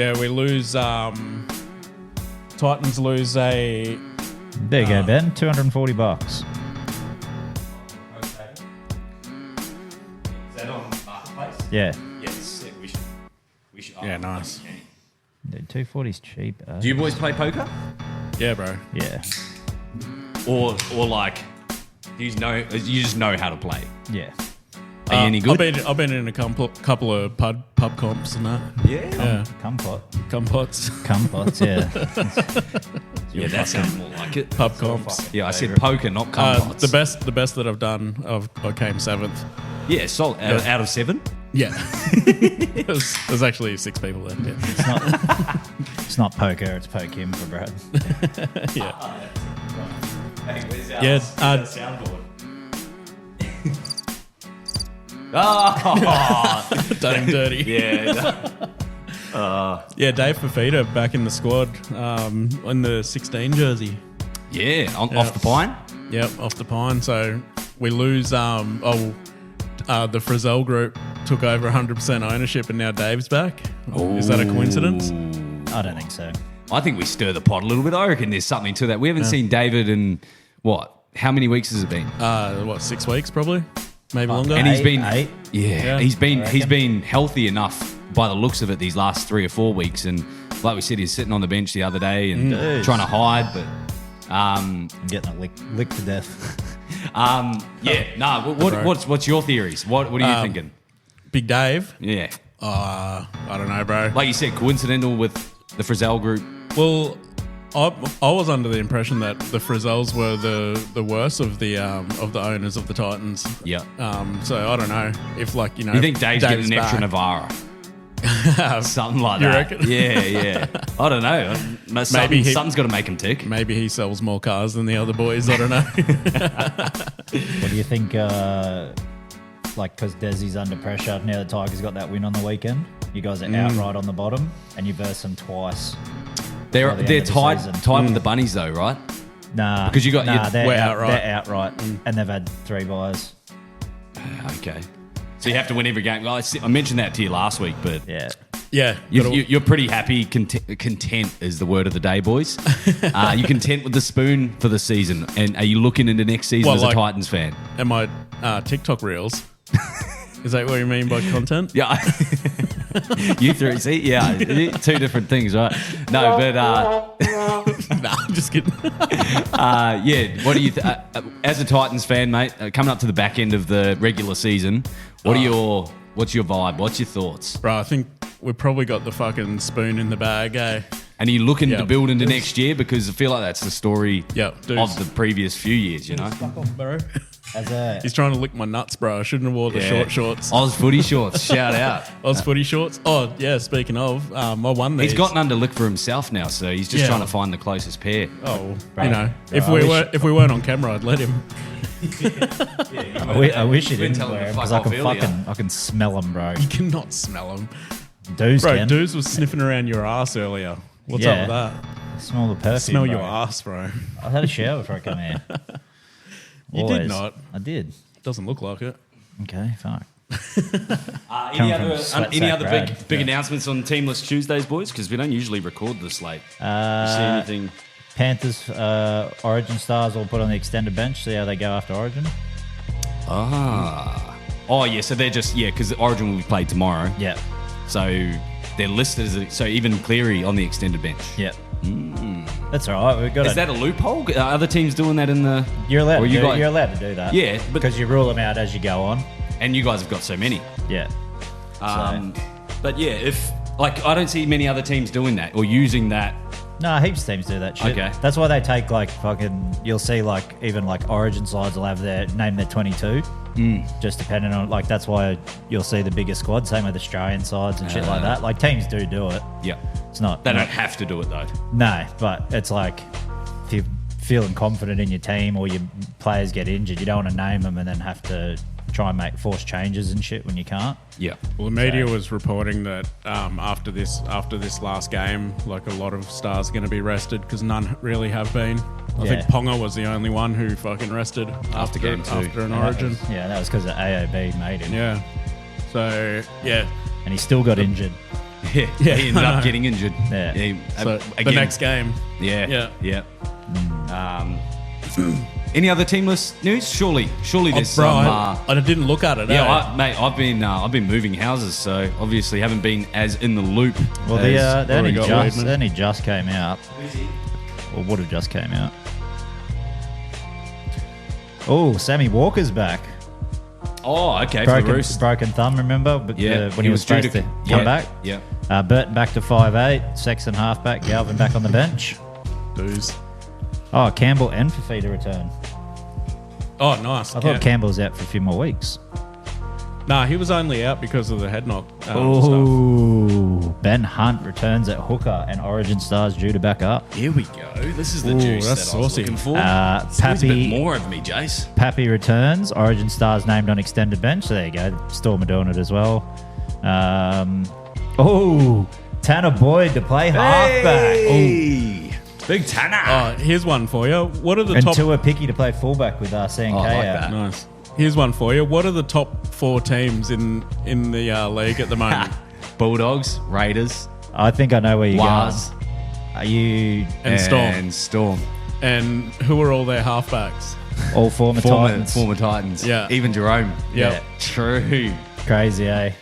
Yeah, we lose. Titans lose a. There you go, Ben. $240. Is that on Marketplace? Yeah. Yes, we should. Yeah, nice. Dude, 240's cheap. Do you boys play poker? Yeah, bro. Yeah. Or like, you just know how to play? Yeah. Are you any good? I've been in a couple of pub comps and that. Yeah. Kumquat. Compots. Kumquats, yeah. Yeah, that sounds more like it. Pub comps. Yeah, I said poker, not compots. The best that I've done, I came 7th. Yeah, solid. Out of 7? Yeah. there's actually 6 people there. Yeah. It's not poker, it's poke him for Brad. Yeah. Hey, where's our, Yeah, soundboard? Oh, done him dirty. yeah. Yeah, Dave Fafita back in the squad in the 16 jersey. Yeah, off the pine? Yep, off the pine. So we lose. The Frizzell group took over 100% ownership, and now Dave's back. Is that a coincidence? I don't think so. I think we stir the pot a little bit. I reckon there's something to that. We haven't seen David in, how many weeks has it been? 6 weeks probably, maybe longer. And he's been, eight. yeah, he's been healthy enough by the looks of it these last 3 or 4 weeks. And like we said, he's sitting on the bench the other day and trying to hide, but I'm getting a lick to death. What's your theories? What are you thinking? Big Dave. Yeah, I don't know, bro. like you said, coincidental with the Frizzell group. Well, I was under the impression that the Frizzells were the worst of the owners of the Titans. Yeah. So I don't know if you think Dave's getting an extra back. Navarra? Something like You that. reckon? Yeah. I don't know. Something's got to make him tick. Maybe he sells more cars than the other boys. I don't know. What do you think, because Desi's under pressure, now the Tigers got that win on the weekend, you guys are outright on the bottom, and you versed them twice. They're tied season. with the Bunnies though, right? Nah. Because you got- they're we're outright. They're outright, and they've had 3 buys. Okay. So you have to win every game. Well, I mentioned that to you last week, but Yeah. Yeah. you're pretty happy. Content is the word of the day, boys. You content with the spoon for the season, and are you looking into next season as a Titans fan? And my TikTok reels. Is that what you mean by content? Yeah. You three, see? Yeah, 2 different things, right? No, but... Nah, I'm just kidding. yeah, what do you... as a Titans fan, mate, coming up to the back end of the regular season, what's your vibe? What's your thoughts? Bro, I think we've probably got the fucking spoon in the bag, eh? And are you looking to build into next year? Because I feel like that's the story of dudes. the previous few years, you know? Fuck off, bro. He's He's trying to lick my nuts, bro. I shouldn't have worn the short shorts. Oz footy shorts, shout out. Oz footy shorts. Oh, yeah, speaking of, I won these. He's gotten under lick for himself now, so he's just trying to find the closest pair. Oh, Bro, if we weren't on camera, I'd let him. I wish he didn't telling wear him them, to because fuck off I can smell them, bro. You cannot smell them. Dudes Bro, can. Dudes was sniffing around your ass earlier. What's up with that? Smell the perfume, Smell bro. your ass, bro. I had a shower before I come here. You did not. I did. Doesn't look like it. Okay, fuck. Any Come other, from any other Brad. big announcements on Teamless Tuesdays, boys? Because we don't usually record this late. You see anything? Panthers, Origin stars all put on the extended bench. See how they go after Origin. Oh, yeah, so they're just, because Origin will be played tomorrow. Yeah. So they're listed as, so even Cleary on the extended bench. Yeah. That's all right. We've got Is that a loophole? Are other teams doing that in the... You're allowed, or you're allowed to do that. Yeah, but... Because you rule them out as you go on. And you guys have got so many. Yeah. But yeah, if... Like, I don't see many other teams doing that or using that. No, heaps of teams do that shit. Okay. That's why they take you'll see even Origin sides will have their 22. Just depending on, that's why you'll see the bigger squad. Same with Australian sides and shit like that. Like, teams do it. Yeah. It's not. They don't have to do it, though. No, but it's like, if you're feeling confident in your team or your players get injured, you don't want to name them and then have to try and make forced changes and shit when you can't. Yeah. Well, the media was reporting that after this last game, a lot of stars are going to be rested because none really have been. I think Ponga was the only one who fucking rested after game 2. after an Origin. That was because the AOB made him. Yeah. So, yeah. And he still got injured. Yeah, he ended up getting injured. Yeah. So the next game. Yeah. Any other teamless news? Surely there's Bro, some. I didn't look at it. Yeah, mate, I've been moving houses, so obviously haven't been as in the loop. Well, they only Weidman. just came out. Or would have just came out. Oh, Sammy Walker's back. Oh, okay, for the Roos. Broken thumb, remember? But when he was due supposed to come back. Yeah. Burton back to 5'8", Sexton halfback, Galvin back on the bench. Booze. Oh, Campbell and Fafita return. Oh, nice. I thought Campbell's out for a few more weeks. Nah, he was only out because of the head knock stuff. Ben Hunt returns at hooker and Origin Stars due to back up. Here we go. This is the juice that's that I was saucy. looking for. Pappy, a bit more of me, Jace. Pappy returns. Origin Stars named on extended bench. So there you go. Storm are doing it as well. Tanner Boyd to play halfback. Hey! Big Tanner. Oh, here's one for you. What are the And top... Tua Picky to play fullback with CNK I like out. that. Nice. Here's one for you. What are the top 4 teams in the league at the moment? Bulldogs, Raiders, I think I know where you're Waz, going. Are you And Storm. Storm. And who are all their halfbacks? all former Titans? Former Titans. Yeah. Even Jerome. Yep. True. Crazy, eh?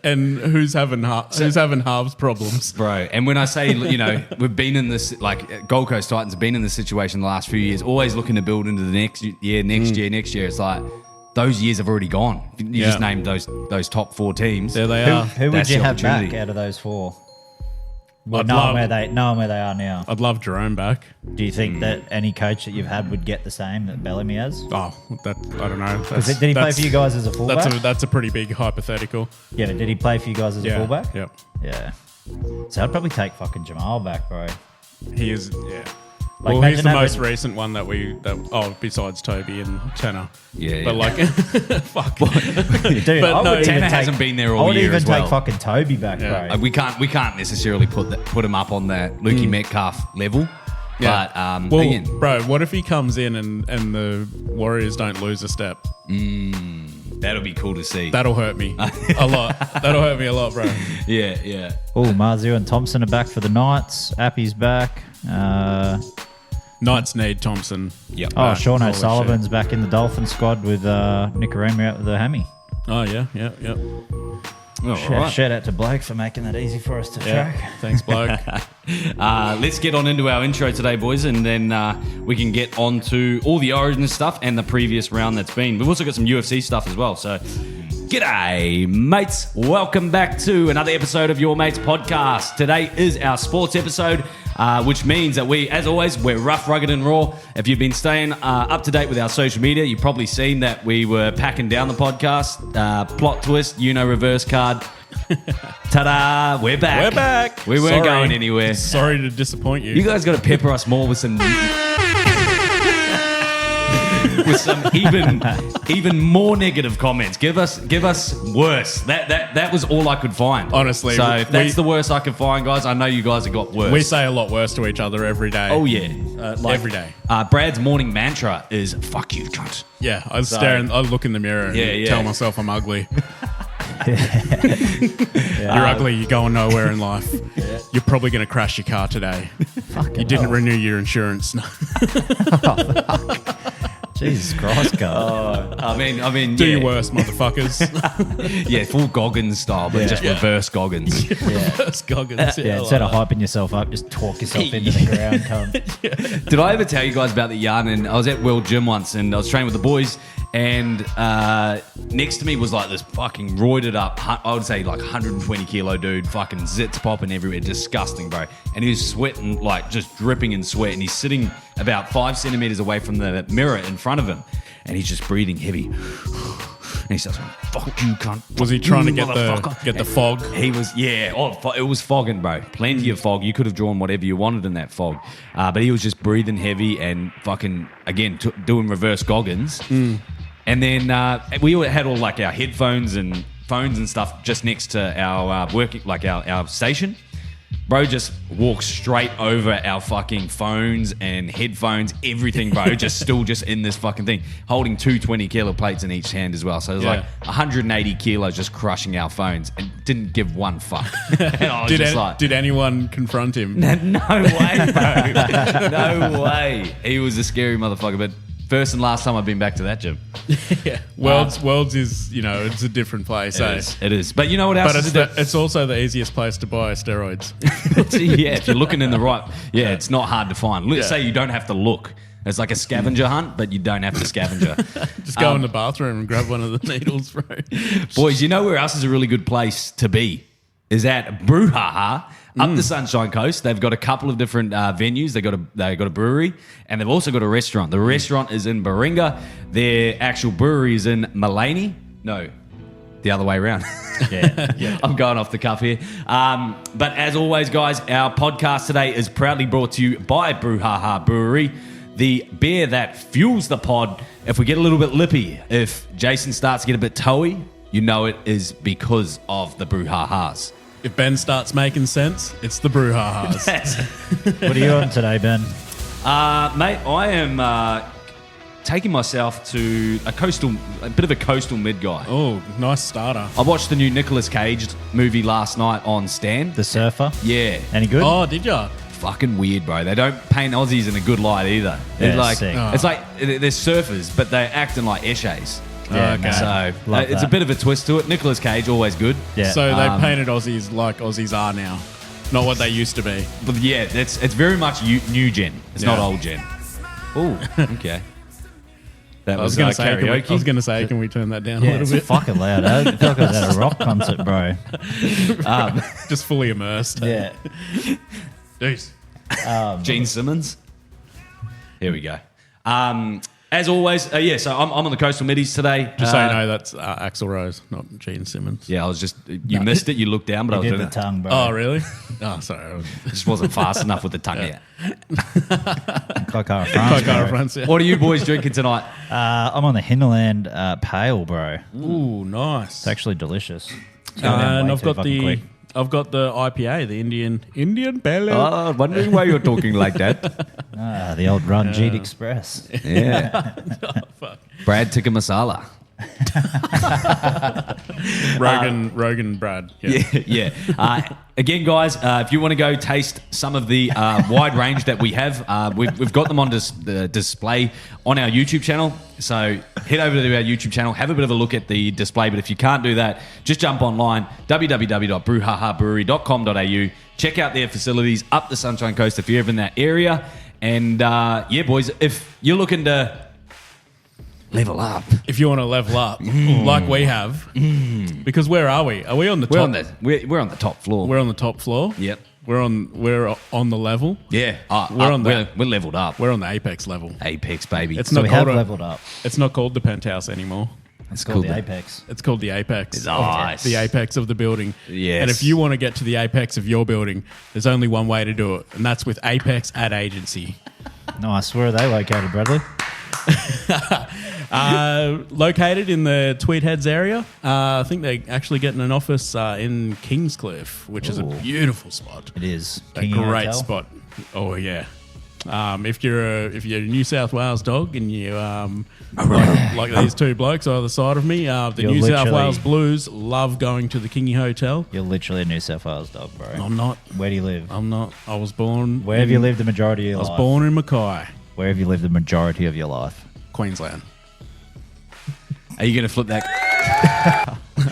And who's having halves problems? Bro, and when I say, we've been in this, like, Gold Coast Titans have been in this situation the last few years, always looking to build into the next year. It's like, those years have already gone. You just named those top 4 teams. There they are. Who would That's you the have back opportunity. out of those 4? I'd knowing love- where they are now. I'd love Jerome back. Do you think that any coach that you've had would get the same that Bellamy has? Oh, I don't know. Did he play for you guys as a fullback? That's a pretty big hypothetical. Yeah, but did he play for you guys as a fullback? Yep. Yeah. So I'd probably take fucking Jamal back, bro. He is. Yeah. Like, Well, he's imagine the having- most recent one besides Toby and Tanner. Yeah. But like, fuck. Dude, But I no, would even Tanner take- hasn't been there all I would year even as take well. fucking Toby back, Yeah. bro. We can't necessarily put him up on that Lukey Metcalf level. Yeah. But Well, again, bro, what if he comes in and the Warriors don't lose a step? that'll be cool to see. That'll hurt me a lot. That'll hurt me a lot, bro. Yeah. Oh, Marzu and Thompson are back for the Knights. Appy's back. Knights need Thompson. Yep. Sean Holy O'Sullivan's back in the Dolphin squad with Nicarima out with the hammy. Oh yeah. Shout out to Blake for making that easy for us to track. Thanks, bloke. Let's get on into our intro today, boys, and then we can get on to all the Origin stuff and the previous round that's been. We've also got some UFC stuff as well, so g'day, mates. Welcome back to another episode of Your Mates Podcast. Today is our sports episode, which means that we, as always, we're rough, rugged, and raw. If you've been staying up to date with our social media, you've probably seen that we were packing down the podcast. Plot twist, reverse card. Ta-da, we're back. We're back. We weren't Sorry. going anywhere. Sorry to disappoint you. You guys got to pepper us more with some with some even more negative comments. Give us worse. That was all I could find. Honestly, so if that's the worst I could find, guys, I know you guys have got worse. We say a lot worse to each other every day. oh yeah, every day. Brad's morning mantra is "fuck you, cunt." Yeah, I look in the mirror and tell myself I'm ugly. You're ugly. You're going nowhere in life. You're probably going to crash your car today. You didn't renew your insurance. Jesus Christ, God. I mean, Do yeah. your worst, motherfuckers. Yeah, full Goggins style, but just reverse Goggins. Reverse Goggins. Yeah, instead of hyping yourself up, just talk yourself into the ground, cunt. Did I ever tell you guys about the yarn? And I was at World Gym once, and I was training with the boys, and next to me was like this fucking roided up, I would say like 120 kilo dude, fucking zits popping everywhere, disgusting, bro. And he was sweating, like just dripping in sweat, and he's sitting about 5 centimeters away from the mirror in front of him, and he's just breathing heavy. And he starts going, "Fuck you, cunt." Was he trying to You get motherfucker. the fog? He was, yeah. It was fogging, bro. Plenty of fog. You could have drawn whatever you wanted in that fog. But he was just breathing heavy and fucking, again, doing reverse Goggins. And then we had all like our headphones and phones and stuff just next to our working, like our station. Bro just walks straight over our fucking phones and headphones, everything, bro. just in this fucking thing, holding 220 kilo plates in each hand as well. So it was like 180 kilos just crushing our phones and didn't give one fuck. And I was Did anyone confront him? No way, bro. No way. He was a scary motherfucker, but first and last time I've been back to that gym. Yeah. Worlds is, it's a different place. It is. But you know what else? But it's also the easiest place to buy steroids. Yeah, if you're looking in the right... Yeah, it's not hard to find. Let's say you don't have to look. It's like a scavenger hunt, but you don't have to scavenger. Just go in the bathroom and grab one of the needles, bro. Boys, you know where else is a really good place to be? Is at Brouhaha. Up the Sunshine Coast, they've got a couple of different venues. They got a brewery, and they've also got a restaurant. The restaurant is in Baringa. Their actual brewery is in Malani. No, the other way around. Yeah. I'm going off the cuff here. But as always, guys, our podcast today is proudly brought to you by Brouhaha Brewery, the beer that fuels the pod. If we get a little bit lippy, if Jason starts to get a bit toey, you know it is because of the Brouhahas. If Ben starts making sense, it's the Brouhahas. What are you on today, Ben? Mate, I am taking myself to a bit of a coastal mid guy. Oh, nice starter. I watched the new Nicolas Cage movie last night on Stan. The Surfer? Yeah. Any good? Oh, did ya? Fucking weird, bro. They don't paint Aussies in a good light either. Yeah, It's like they're surfers, but they're acting like eshays. Yeah, okay. So Love it's that. a bit of a twist to it. Nicolas Cage, always good. Yeah. So they painted Aussies like Aussies are now, not what they used to be. But yeah, it's very much new gen. It's not old gen. Oh, okay. That I was going to say, karaoke. can we turn that down Yeah, a little it's bit? fucking loud. I feel like I was at a rock concert, bro. Just fully immersed. Yeah. Jeez. Gene Simmons. Here we go. As always, so I'm on the coastal middies today. Just so you know, that's Axl Rose, not Gene Simmons. Yeah, I was just... You missed it, you looked down, but I You was did doing the it. tongue, bro. Oh, really? Oh, sorry. I just wasn't fast enough with the tongue yet. Cockara France, Cockara bro. France, yeah. What are you boys drinking tonight? I'm on the Hinterland Pale, bro. Ooh, nice. It's actually delicious. It's going down And way I've too got fucking quick. the IPA, the Indian Pale Ale. Oh, wondering why you're talking like that. The old Ranjit Express. Yeah. Oh, fuck. Brad Tikka Masala. Rogan Brad. Yeah. Again, guys, if you want to go taste some of the wide range that we have, we've got them on display on our YouTube channel. So head over to our YouTube channel, have a bit of a look at the display. But if you can't do that, just jump online, www.brouhahabrewery.com.au. Check out their facilities up the Sunshine Coast if you're ever in that area. And boys, if you're looking to level up. If you want to level up, like we have, because where are we? Are we on the top? We're on the top floor. We're on the top floor. Yep. We're on the level. Yeah. We're leveled up. We're on the apex level. Apex, baby. It's So not we have called leveled up. It's not called the Penthouse anymore. It's called the Apex. It's called the apex. Nice. The apex of the building. Yes. And if you want to get to the apex of your building, there's only one way to do it, and that's with Apex Ad Agency. Nice. Where are they located, Bradley? Located in the Tweed Heads area. I think they're actually getting an office in Kingscliff, which is a beautiful spot. It is. A Kingy great Hotel. spot. Oh yeah. If you're a New South Wales dog and you like these two blokes on the side of me, the You're New South literally- Wales Blues love going to the Kingy Hotel. You're literally a New South Wales dog, bro. I'm not. Where do you live? I'm not. I was born. Where have you lived the majority of your I was life? born in Mackay, Where have you lived the majority of your life? Queensland. Are you going to flip that?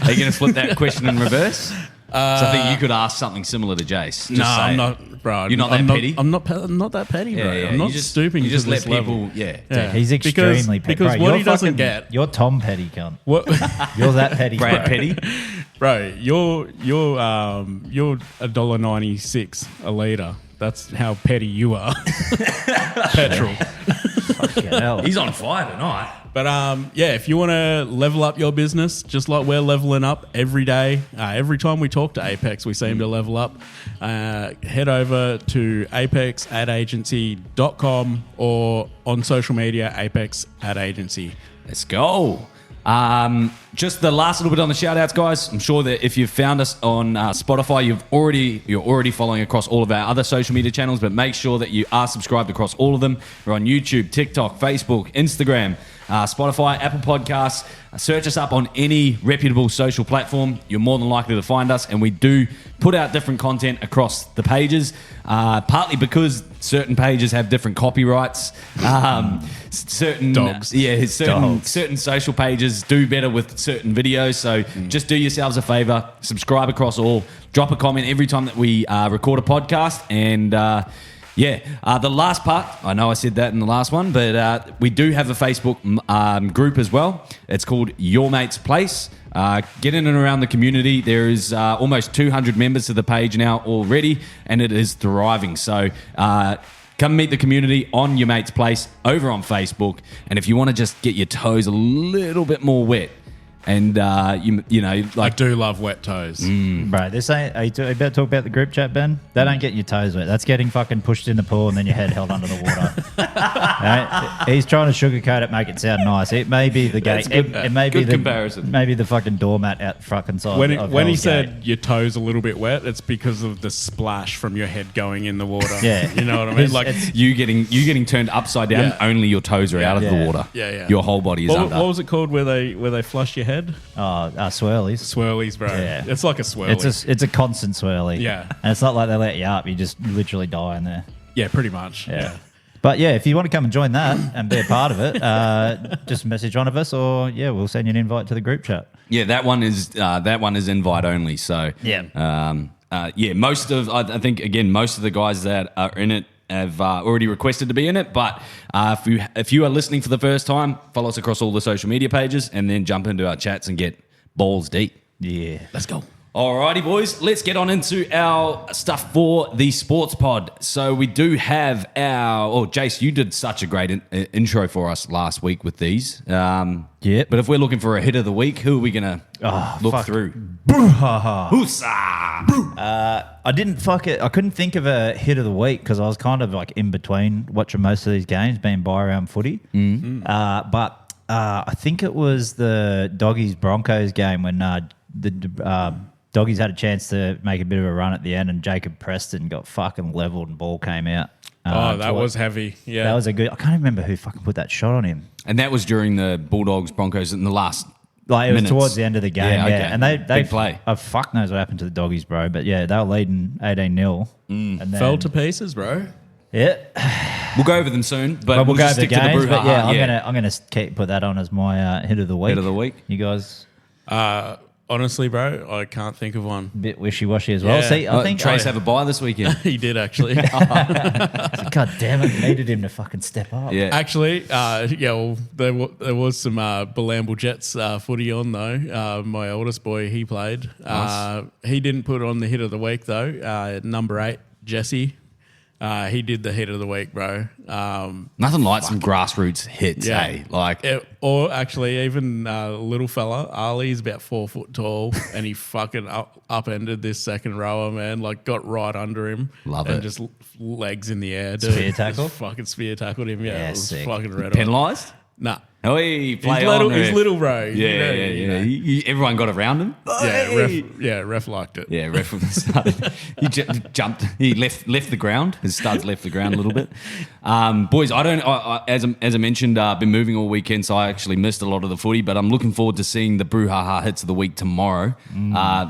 Are you going to flip that question in reverse? So I think you could ask something similar to Jace. Just No, say I'm it. not, bro. You're not I'm that petty? I'm not that petty, bro. Yeah, I'm not you just, stooping You just to let this people. level. Yeah. He's extremely petty. Because bro, what you're he doesn't fucking- get, You're Tom Petty, cunt. what, You're that petty. Brad bro. Petty. bro, you're $1.96 a litre. That's how petty you are. Petrol. Fucking hell. He's on fire tonight. But if you want to level up your business, just like we're leveling up every day, every time we talk to Apex, we seem to level up. Head over to apexadagency.com or on social media, Apex Ad Agency. Let's go. Just the last little bit on the shout outs, guys. I'm sure that if you've found us on Spotify, you're already following across all of our other social media channels, but make sure that you are subscribed across all of them. We're on YouTube, TikTok, Facebook, Instagram, Spotify, Apple Podcasts. Search us up on any reputable social platform. You're more than likely to find us, and we do put out different content across the pages, partly because certain pages have different copyrights. Certain Dogs. Certain social pages do better with certain videos. So just do yourselves a favor, subscribe across all, drop a comment every time that we record a podcast, and the last part, I know I said that in the last one, but we do have a Facebook group as well. It's called Your Mate's Place. Get in and around the community. There is almost 200 members to the page now already, and it is thriving. So come meet the community on Your Mate's Place over on Facebook. And if you want to just get your toes a little bit more wet, and I do love wet toes. Bro, this ain't. Are you about to talk about the group chat, Ben? That ain't getting your toes wet. That's getting fucking pushed in the pool and then your head held under the water. Right? He's trying to sugarcoat it, make it sound nice. It may be the gate. It may be good the comparison. Maybe the fucking doormat out fucking side. When he said your toes a little bit wet, it's because of the splash from your head going in the water. Yeah. You know what I mean? Like you getting turned upside down. Yeah. Only your toes are out of the Yeah. water. Yeah. Your whole body is under. What was it called where they flush your head? swirlies. Swirlies, bro. Yeah. It's like a swirly. It's a constant swirly. Yeah. And it's not like they let you up. You just literally die in there. Yeah, pretty much. Yeah. But yeah, if you want to come and join that and be a part of it, just message one of us, or we'll send you an invite to the group chat. Yeah, that one is invite only. So most of I think again most of the guys that are in it have already requested to be in it. But if you are listening for the first time, follow us across all the social media pages, and then jump into our chats and get balls deep. Yeah, let's go. Alrighty, boys, let's get on into our stuff for the sports pod. So we do have Jace, you did such a great intro for us last week with these. Yeah. But if we're looking for a hit of the week, who are we going to look through? Brouhaha. Hoosa! I didn't fuck it. I couldn't think of a hit of the week because I was kind of like in between watching most of these games, being buy-around footy. Mm-hmm. But I think it was the Doggies-Broncos game when the Doggies had a chance to make a bit of a run at the end, and Jacob Preston got fucking levelled and ball came out. That was heavy. Yeah. That was a good... I can't remember who fucking put that shot on him. And that was during the Bulldogs-Broncos in the last Like, it was minutes. towards the end of the game, Yeah, okay. And they Big play. Fuck knows what happened to the Doggies, bro. But yeah, they were leading 18-0. And then, Fell to pieces, bro. Yeah. We'll go over them soon, but we'll we'll go just over the stick games. to the But Brouhaha. I'm gonna put that on as my hit of the week. Hit of the week. You guys Honestly, bro, I can't think of one. a bit wishy-washy as well. Yeah. See, I think Trace have a bye this weekend. He did actually. God damn it, needed him to fucking step up. Yeah. Actually, there was some Bilamble Jets footy on though. My oldest boy, he played. Nice. He didn't put on the hit of the week though. Number 8, Jesse. He did the hit of the week, bro. Nothing like some grassroots hits, eh? Like, Or actually, even little fella, Ali's about 4 foot tall, and he fucking upended this second rower, man. Like, got right under him. Love and it. just legs in the air, dude. Spear tackle? Just fucking spear tackled him, yeah. Yeah, It was sick. fucking red hot. penalised? Nah. Oh, he play He's on. little, he's ref. little, bro. Yeah, You know. Everyone got around him. Ref liked it. Yeah, ref started. He jumped. He left the ground. His studs left the ground a little bit. Boys, as I mentioned, been moving all weekend, so I actually missed a lot of the footy. But I'm looking forward to seeing the Brouhaha hits of the week tomorrow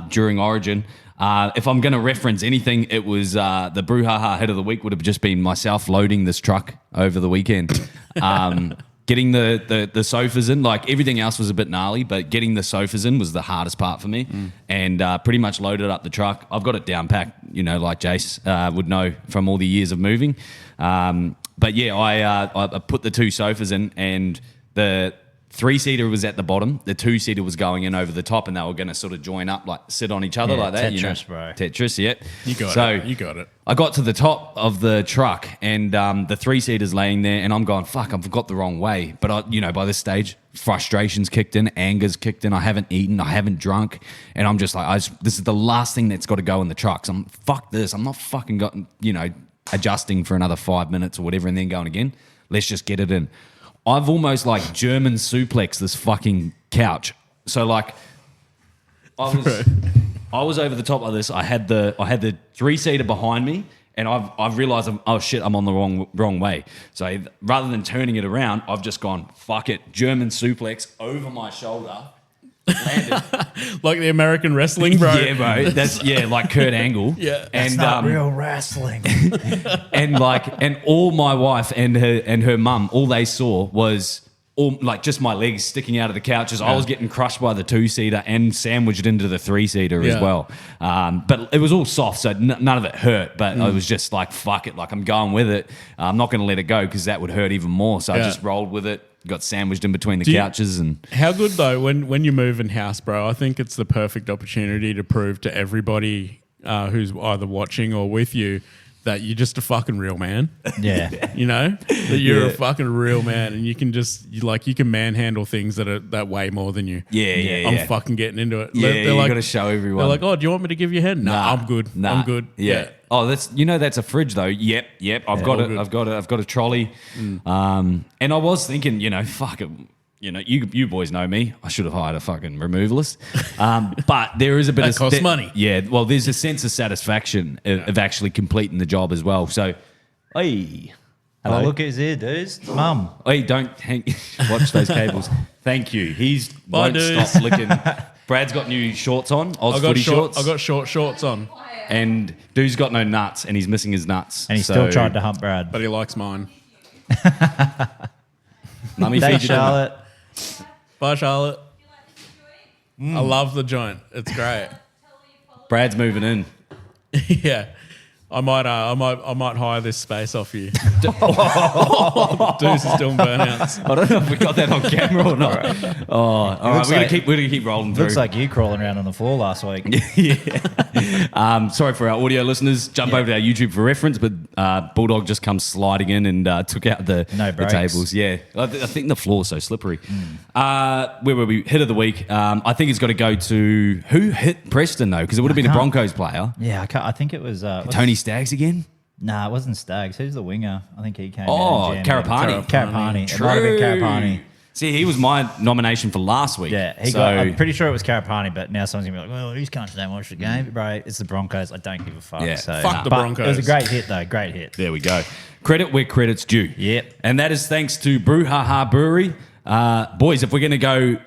during Origin. If I'm going to reference anything, it was the Brouhaha hit of the week would have just been myself loading this truck over the weekend. Getting the sofas in, like everything else was a bit gnarly, but getting the sofas in was the hardest part for me. And pretty much loaded up the truck. I've got it down packed, like Jace would know from all the years of moving. But yeah, I put the 2 sofas in, and the 3-seater was at the bottom. The 2-seater was going in over the top, and they were going to sort of join up, like sit on each other like that. Tetris, bro. Tetris, yeah. You got it. I got to the top of the truck, and the 3-seater's laying there, and I'm going, fuck, I've got the wrong way. But, by this stage, frustrations kicked in, anger's kicked in. I haven't eaten, I haven't drunk, and I'm just like, this is the last thing that's got to go in the truck. So fuck this. I'm not fucking got, adjusting for another 5 minutes or whatever and then going again. Let's just get it in. I've almost like German suplex this fucking couch. So like, I was over the top of this. I had the 3-seater behind me, and I've realised I'm on the wrong way. So rather than turning it around, I've just gone fuck it, German suplex over my shoulder, landed. Like the American wrestling, bro. Yeah, bro. That's like Kurt Angle. Yeah, That's not real wrestling. and all my wife and her mum, all they saw was just my legs sticking out of the couches. I was getting crushed by the 2-seater and sandwiched into the 3-seater as well. But it was all soft, so none of it hurt. But I was just like, fuck it, like I'm going with it. I'm not going to let it go because that would hurt even more. So I just rolled with it. Got sandwiched in between the couches. And how good though when you move in house, bro. I think it's the perfect opportunity to prove to everybody who's either watching or with you that you're just a fucking real man. Yeah. You know? That you're a fucking real man and you can you can manhandle things that weigh more than you. Yeah. I'm fucking getting into it. Yeah, they're you like, got to show everyone. They're like, oh, do you want me to give you a hand? Nah, I'm good. I'm good. Yeah. Oh, that's a fridge though. Yep. I've got it. I've got a trolley. And I was thinking, fuck it. You boys know me. I should have hired a fucking removalist. But there is a bit that costs money. Yeah. Well, there's a sense of satisfaction of actually completing the job as well. So, hey. Hello. Oh, look who's here, dudes. Mum. Hey, don't watch those cables. Thank you. Won't dudes. stop licking. Brad's got new shorts on. Shorts. I got short shorts on. And dude's got no nuts, and he's missing his nuts. And he still tried to hump Brad. But he likes mine. Mummy Thanks, feed you Charlotte. Bye, Charlotte. I love the joint. It's great. Brad's moving in. Yeah. I might hire this space off you. Deuce is doing burnouts. I don't know if we got that on camera or not. Oh, all right. We're gonna keep rolling through. Looks like you crawling around on the floor last week. Yeah. Sorry for our audio listeners. Jump over to our YouTube for reference, but Bulldog just comes sliding in and took out the tables. Yeah, I think the floor's so slippery. Where were we? Hit of the week. I think it's got to go to who hit Preston though, because it would have been a Broncos player. Yeah, I think it was Tony Staggs again. Nah, it wasn't Staggs. Who's the winger? I think he came. Karapani. Karapani. It might have been Karapani. See, he was my nomination for last week. Yeah, I'm pretty sure it was Karapani, but now someone's going to be like, well, who's can't don't watch the game? Bro, it's the Broncos. I don't give a fuck. Yeah, fuck the Broncos. It was a great hit, though. Great hit. There we go. Credit where credit's due. Yep. And that is thanks to Brouhaha Brewery. Boys, if we're going to go...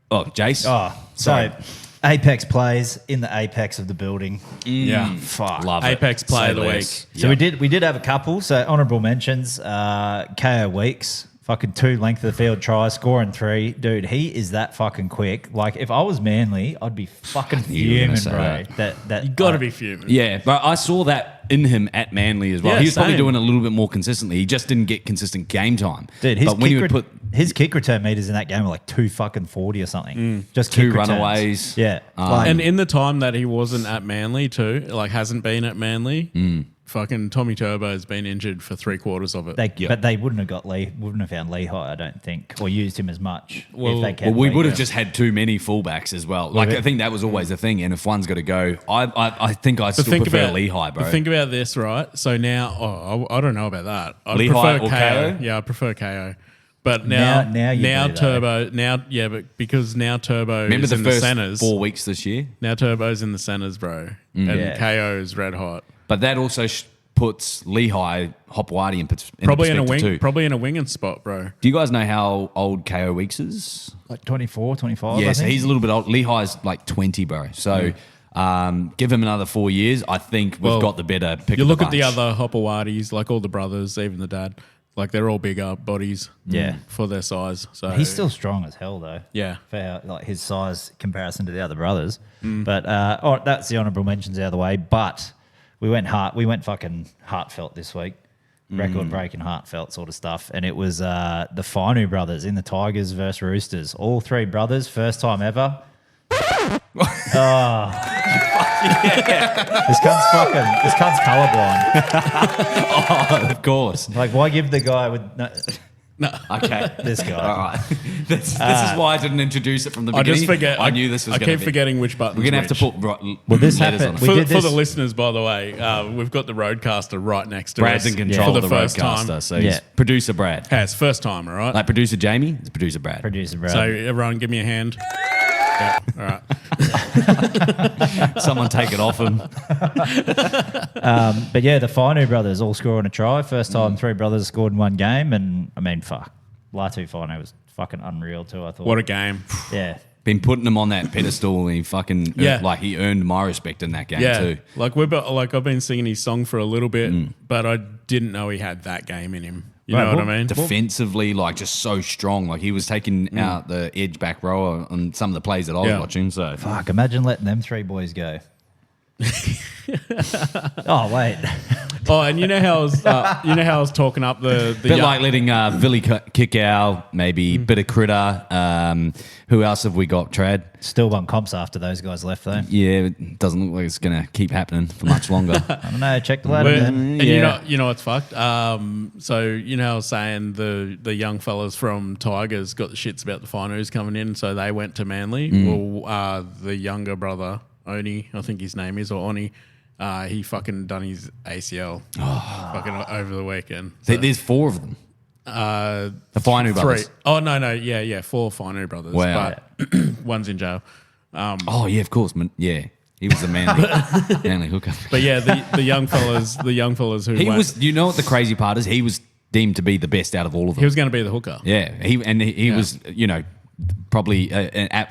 Oh, Jace. Oh, sorry. Apex plays in the apex of the building. Yeah. Fuck. Love it. Apex play of the week. So we did have a couple. So honourable mentions, KO Weeks, fucking 2 length of the field tries, scoring 3. Dude, he is that fucking quick. Like if I was Manly, I'd be fucking fuming, bro. That You got to be fuming. Yeah, but I saw that in him at Manly as well. Yeah, he was probably same. doing it a little bit more consistently. He just didn't get consistent game time. Dude, his kick return meters in that game were like 240 or something. Just 2 kick returns. runaways. Yeah. And in the time that he wasn't at Manly too, like hasn't been at Manly, fucking Tommy Turbo has been injured for 3/4 of it. But they wouldn't have found Lehigh, I don't think, or used him as much. If they kept we would have Lehigh. just had too many fullbacks as well. Like I think that was always the thing. And if one's got to go, I think I still prefer Lehigh, bro. But think about this, right? So now, I don't know about that. I Lehigh prefer or KO? Yeah, I prefer KO. But now Turbo, but because now Turbo Remember is the in first the centres. 4 weeks this year? Now Turbo's in the centres, bro. And KO is red hot. But that also puts Lehigh Hopewadi in Probably in a perspective wing, too. probably in a winging spot, bro. Do you guys know how old KO Weeks is? like 24, 25. Yeah, I so think. he's a little bit old. Lehigh's like 20, bro. So give him another 4 years. I think we've got the better pick. You of look the at the bunch. other Hopowatis, like all the brothers, even the dad. Like they're all bigger bodies, for their size. So He's still strong as hell, though. Yeah. For like his size comparison to the other brothers. But that's the honourable mentions out of the way. But we went fucking heartfelt this week. Record breaking heartfelt sort of stuff. And it was the Finu brothers in the Tigers versus Roosters. All 3 brothers, first time ever. This cunt's colourblind. Of course. Like, why give the guy with no, No. Okay. This guy. All right. This is why I didn't introduce it from the I beginning. just forget. I knew this was I going to keep be. forgetting which button. We're going to have to put this letters happened- on we it. did For the this- listeners, by the way, we've got the roadcaster right next to Brad's us. in control for of the first roadcaster, time. so he's Yeah. producer Brad. Hey, it's first time, all right? Like producer Jamie, it's producer Brad. Producer Brad. So everyone, give me a hand. Yeah, all right. Someone take it off him. But yeah, the Finu brothers all scoring a try. First time three brothers scored in one game. And I mean, fuck. Latu Finu was fucking unreal too, I thought. What a game. Yeah. Been putting him on that pedestal, and he fucking Yeah. like he earned my respect in that game Yeah, too. like I've been singing his song for a little bit, but I didn't know he had that game in him. You know what I mean? Defensively, like just so strong. Like he was taking out the edge back row on some of the plays that I was Yeah. watching. So Fuck, imagine letting them three boys go. Oh, wait. Oh, and you know how I was talking up the bit young- like letting Billy kick out, maybe bit of Critter. Who else have we got? Trad. Still won comps after those guys left, though. Yeah, it doesn't look like it's gonna keep happening for much longer. I don't know. Check the ladder, But- then. and Yeah. you know what's fucked. So you know, I was saying the young fellas from Tigers got the shits about the finals coming in, so they went to Manly. Well, the younger brother Oni, I think his name is, or Oni, he fucking done his ACL fucking over the weekend. So, There's four of them. The Finu brothers. Oh no, yeah, four Finu brothers. Wow. But one's in jail. Oh yeah, of course. Yeah, he was the manly hooker. But yeah, the young fellas who He went- was. You know what the crazy part is? He was deemed to be the best out of all of them. he was going to be the hooker. Yeah, he was. You know, probably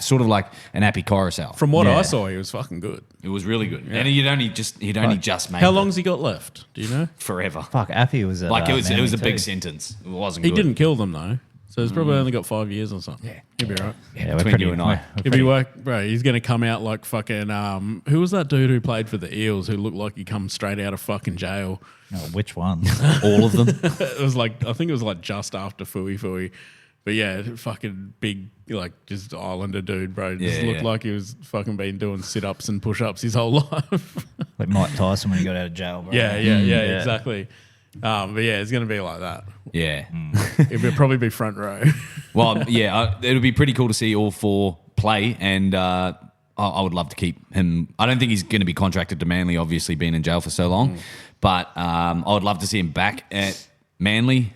sort of like an Appy Coruscant. From what Yeah. I saw, he was fucking good. It was really good, and he'd only just made. How it long's he got left? Do you know? forever? Fuck, Appy was at Like it was Manly a big too. sentence. It wasn't. He good. didn't kill them though, so he's probably only got 5 years or something. Yeah, he'll be right. Yeah, we're Between pretty, you and I. If he work, bro, he's gonna come out like fucking. Who was that dude who played for the Eels who looked like he come straight out of fucking jail? Oh, which one? all of them. It was like, I think it was like just after Fui. But yeah, fucking big, like just Islander dude, bro. Just Yeah, looked yeah. like he was fucking been doing sit ups and push ups his whole life. Like Mike Tyson when he got out of jail, bro. yeah, exactly. But yeah, it's gonna be like that. Yeah. It'll probably be front row. Well, yeah, it'll be pretty cool to see all four play, and I would love to keep him. I don't think he's going to be contracted to Manly, obviously being in jail for so long, but I would love to see him back at Manly.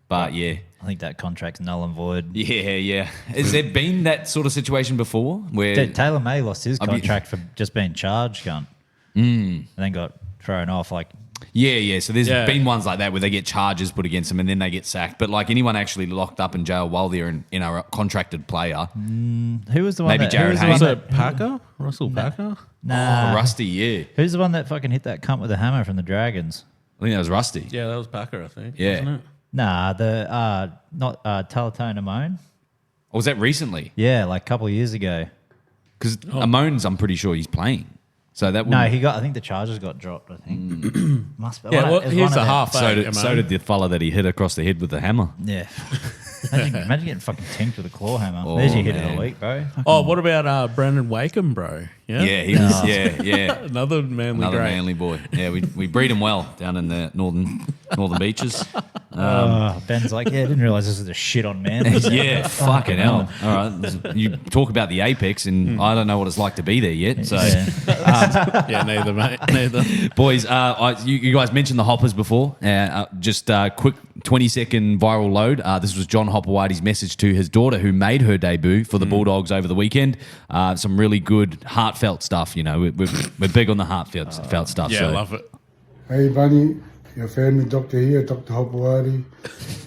But yeah. I think that contract's null and void. Yeah. Has there been that sort of situation before where Dude, Taylor May lost his mean- contract for just being charged, cunt. And then got thrown off. Like, Yeah. So there's Yeah. been ones like that where they get charges put against them and then they get sacked. But like anyone actually locked up in jail while they're in a contracted player, who was the one Maybe that... Jared who was the Haynes. one Was that, it Packer? Russell Packer? Nah. Rusty, yeah, Who's the one that fucking hit that cunt with a hammer from the Dragons? I think that was Rusty. Yeah, that was Packer, I think. Yeah. Wasn't it? Nah, the... not Talatone Amone. Or was that recently? Yeah, like a couple of years ago. Because Amon's, I'm pretty sure he's playing. So that No, wouldn't- he got... I think the charges got dropped, I think. Must be. Yeah, One- well, it was here's one the of them. half. So did the fella that he hit across the head with the hammer. Yeah. Imagine getting fucking tinked with a claw hammer. Oh, There's your hit of man. the week, bro. Oh, what about Brandon Wakeham, bro? Yeah, Yeah, he was. Yeah. Another Manly Another great. manly boy. Yeah, we breed him well down in the northern beaches. Ben's like, yeah, I didn't realise this was a shit on man. Yeah, fucking hell. All right, you talk about the apex, and I don't know what it's like to be there yet. So, Yeah. Yeah, neither, mate. Neither. boys, you guys mentioned the hoppers before. Just quick 20-second viral load. This was John Hopperwhitey's message to his daughter, who made her debut for the Bulldogs over the weekend. Some really good, heartfelt stuff. You know, we're big on the heartfelt stuff. Yeah, so. I love it. Hey, Bunny, your family doctor here, Dr. Hopewadi.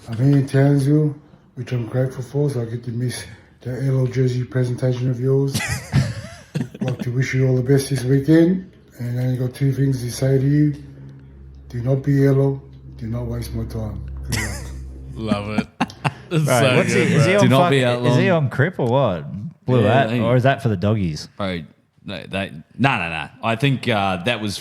I'm here in Townsville, which I'm grateful for, so I get to miss the LO Jersey presentation of yours. I'd like to wish you all the best this weekend, and I only got two things to say to you. Do not be LO, do not waste my time. Good luck. Love it. It's Bro, so what's good, he, is bro. he Do on not be fuck- out Is he long. on Crip or what? Blue Yeah, hat? he- Or is that for the doggies? Bro, no. I think that was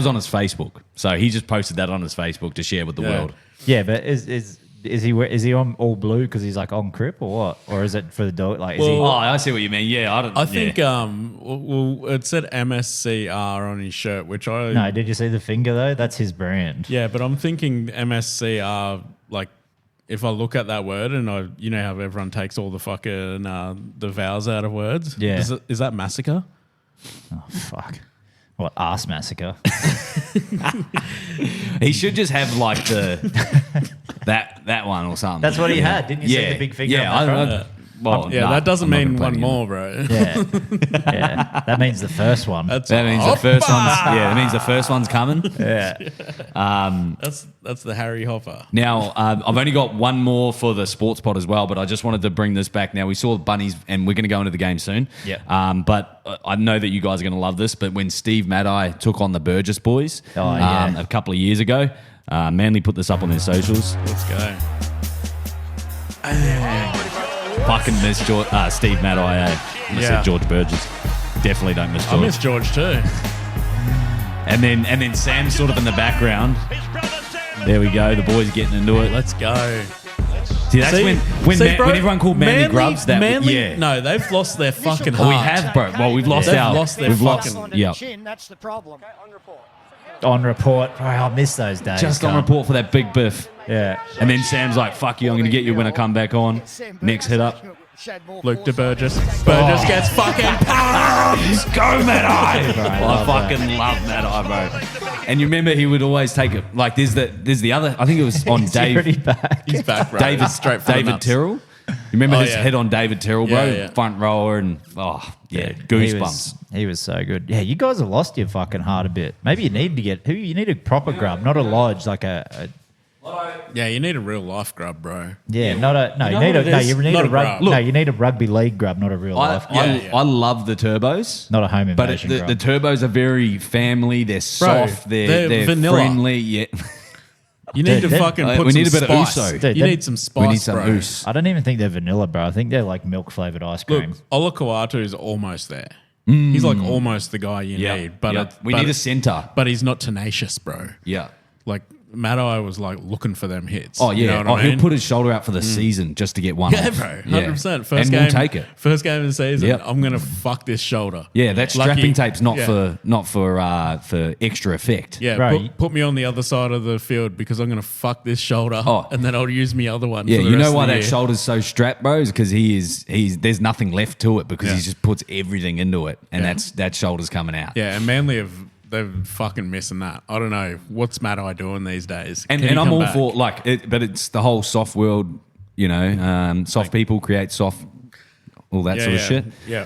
on his Facebook. So he just posted that on his Facebook to share with the Yeah. world. Yeah, but is he on all blue because he's like on Crip or what? Or is it for the dog? Like, is Oh, he? I see what you mean. Yeah, I think well, it said MSCR on his shirt, which I No, did you see the finger though? That's his brand. yeah, but I'm thinking MSCR like if I look at that word and you know how everyone takes all the fucking the vowels out of words. Yeah. Is that massacre? Oh, fuck. What, ass massacre? He should just have like that one or something. That's what he had. Didn't you see the big finger? Yeah, on the front? That doesn't I'm not mean gonna one play more, bro. Yeah. Yeah. That means the first one. That means the first one's that means the first one's coming. Yeah. That's the Harry Hopper. Now, I've only got one more for the sports pod as well, but I just wanted to bring this back. Now, we saw Bunnies, and we're going to go into the game soon. Yeah. But I know that you guys are going to love this, but when Steve Maddai took on the Burgess boys a couple of years ago, Manly put this up on their socials. Let's go. Fucking miss Steve Maddai, I said George Burgess. Definitely don't miss George. I miss George too. And then Sam's sort of in the background. There we go. The boys getting into it. Let's go. See, that's when everyone called Manly grubs. No, they've lost their fucking heart. We have, bro. Well, we've lost They've our. lost their we've fucking- lost. Yeah. That's the problem. On report. Bro, I miss those days. Just on report for that big biff. Yeah. And then Sam's like, "Fuck you! I'm going to get you when I come back on." Next hit up. Luke de Burgess. Burgess gets fucking pumped. Go Maddai! I love fucking love Maddai, bro. And you remember he would always take it. Like there's the other. I think it was on He's already Dave. back. He's back, bro. David straight for the David nuts. Tyrrell. You remember his yeah. head on David Tyrrell, bro? Yeah. Front rower and goosebumps. He was so good. Yeah, you guys have lost your fucking heart a bit. Maybe you need to you need a proper grub, not a lodge, like a Yeah, you need a real life grub, bro. yeah, not a no. You You know need what a it no. is? You need Not a a grub. rug. No, you need a rugby league grub, not a real life. I love the turbos. Not a home But invasion the grub. turbos are very family. They're soft. They're vanilla. friendly. Yeah. You need to Dude, fucking we put need some a bit of spice. ouzo. Dude, You that- need some spice, We need some bro. oos. I don't even think they're vanilla, bro. I think they're like milk flavored ice Look, cream. Olakau'atu is almost there. He's like almost the guy you need. But we need a centre. But he's not tenacious, bro. Yeah. Like Maddai was like looking for them hits. Oh yeah. You know what I mean? He'll put his shoulder out for the season just to get one. Yeah, off. bro, 100%. First and game, we'll take it. First game of the season, Yep. I'm gonna fuck this shoulder. Yeah, that Lucky- strapping tape's not yeah. for extra effect. Yeah, Bro, put me on the other side of the field because I'm gonna fuck this shoulder, Oh. and then I'll use my other one. Yeah, for the you rest know of why the that year. shoulder's so strapped, bro? Is because he's there's nothing left to it because Yeah. he just puts everything into it, and Yeah. that shoulder's coming out. Yeah, and Manly they're fucking missing that. I don't know what's Maddai doing these days. And Can he I'm come all back? for but it's the whole soft world, soft people create soft, all that sort of shit. Yeah,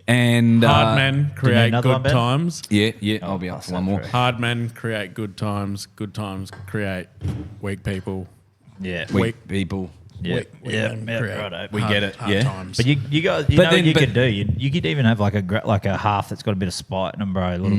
And hard men create another one, good Ben? times. Yeah, I'll be up for one more. Hard men create good times. Good times create weak people. Yeah. Weak people. Yeah. Weak men create righto. We get it, hard yeah. times. But you guys, you But know then- what you but- could do? You could even have like a half that's got a bit of spite in them, bro. A little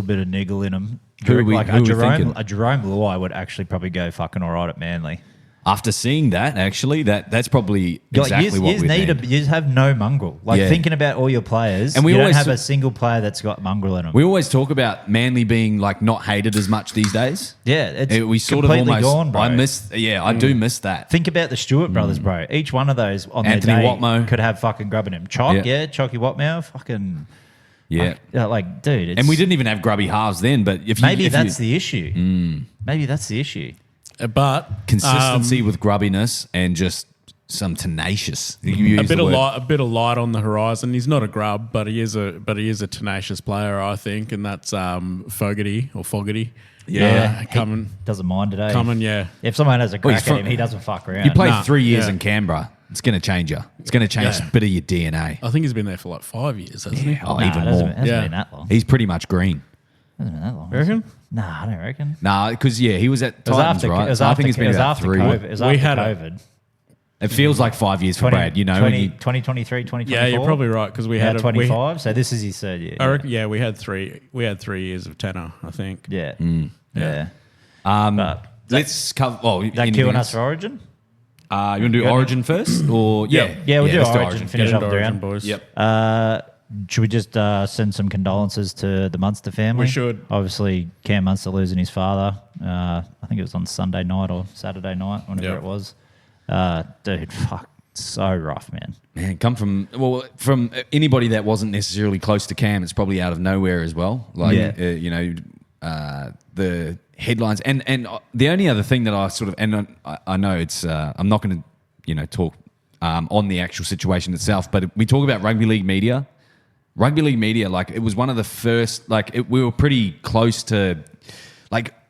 bit of niggle in them. Who are we- like who are we thinking? a Jerome Luai would actually probably go fucking all right at Manly. After seeing that, actually, that's probably exactly what we need. You just have no mongrel. Like Yeah. thinking about all your players, And we you always don't have t- a single player that's got mongrel in them. We always talk about Manly being like not hated as much these days. Yeah, it's We sort of completely almost. gone, bro. I do miss that. Think about the Stewart brothers, bro. Each one of those on Anthony their day Watmo. could have fucking grubbing him. Chalk, Yeah. Chalky Watmow, fucking, Yeah. like, dude. It's, And we didn't even have grubby halves then, but Maybe that's the issue. Maybe that's the issue. But consistency with grubbiness and just some tenacious. You a use bit the of word. light, a bit of light on the horizon. He's not a grub, but he is a tenacious player, I think, and that's Fogarty. Yeah. coming, Doesn't mind today. yeah. If someone has a Well, crack he's at from- him, he doesn't fuck around. You played Nah, 3 years yeah. in Canberra. It's going to change you. It's going to change Yeah. a bit of your DNA. I think he's been there for like 5 years, hasn't he? Oh, Nah, even it hasn't, more. hasn't Yeah. been that long. He's pretty much green. Hasn't been that long. You reckon? Nah, I don't reckon. Nah, because he was at It was Titans, after, right? it was So I after, think it's been it was about after 3. COVID. It was We after had a- COVID. It feels like 5 years for Brad. You know, when you- 2023, 2024. Yeah, you're probably right because we Yeah, had 25. So this is his third year. I reckon, yeah, we had 3 years of tenor, I think. Yeah. Mm. Yeah. Um, let's cover. Well, That anything queuing else? us for Origin? You want to do Origin first, or Yeah, we'll do let's Origin. Finish Get off into the Origin, round. boys. Yep. Should we just send some condolences to the Munster family? We should. Obviously, Cam Munster losing his father. I think it was on Sunday night or Saturday night, whenever Yeah. it was. Dude, fuck, so rough, man. Man, come from anybody that wasn't necessarily close to Cam. It's probably out of nowhere as well. Like Yeah. the headlines, and the only other thing that I sort of, and I know it's I'm not going to talk on the actual situation itself, but we talk about rugby league media. Rugby league media, like it was one of the first, we were pretty close to,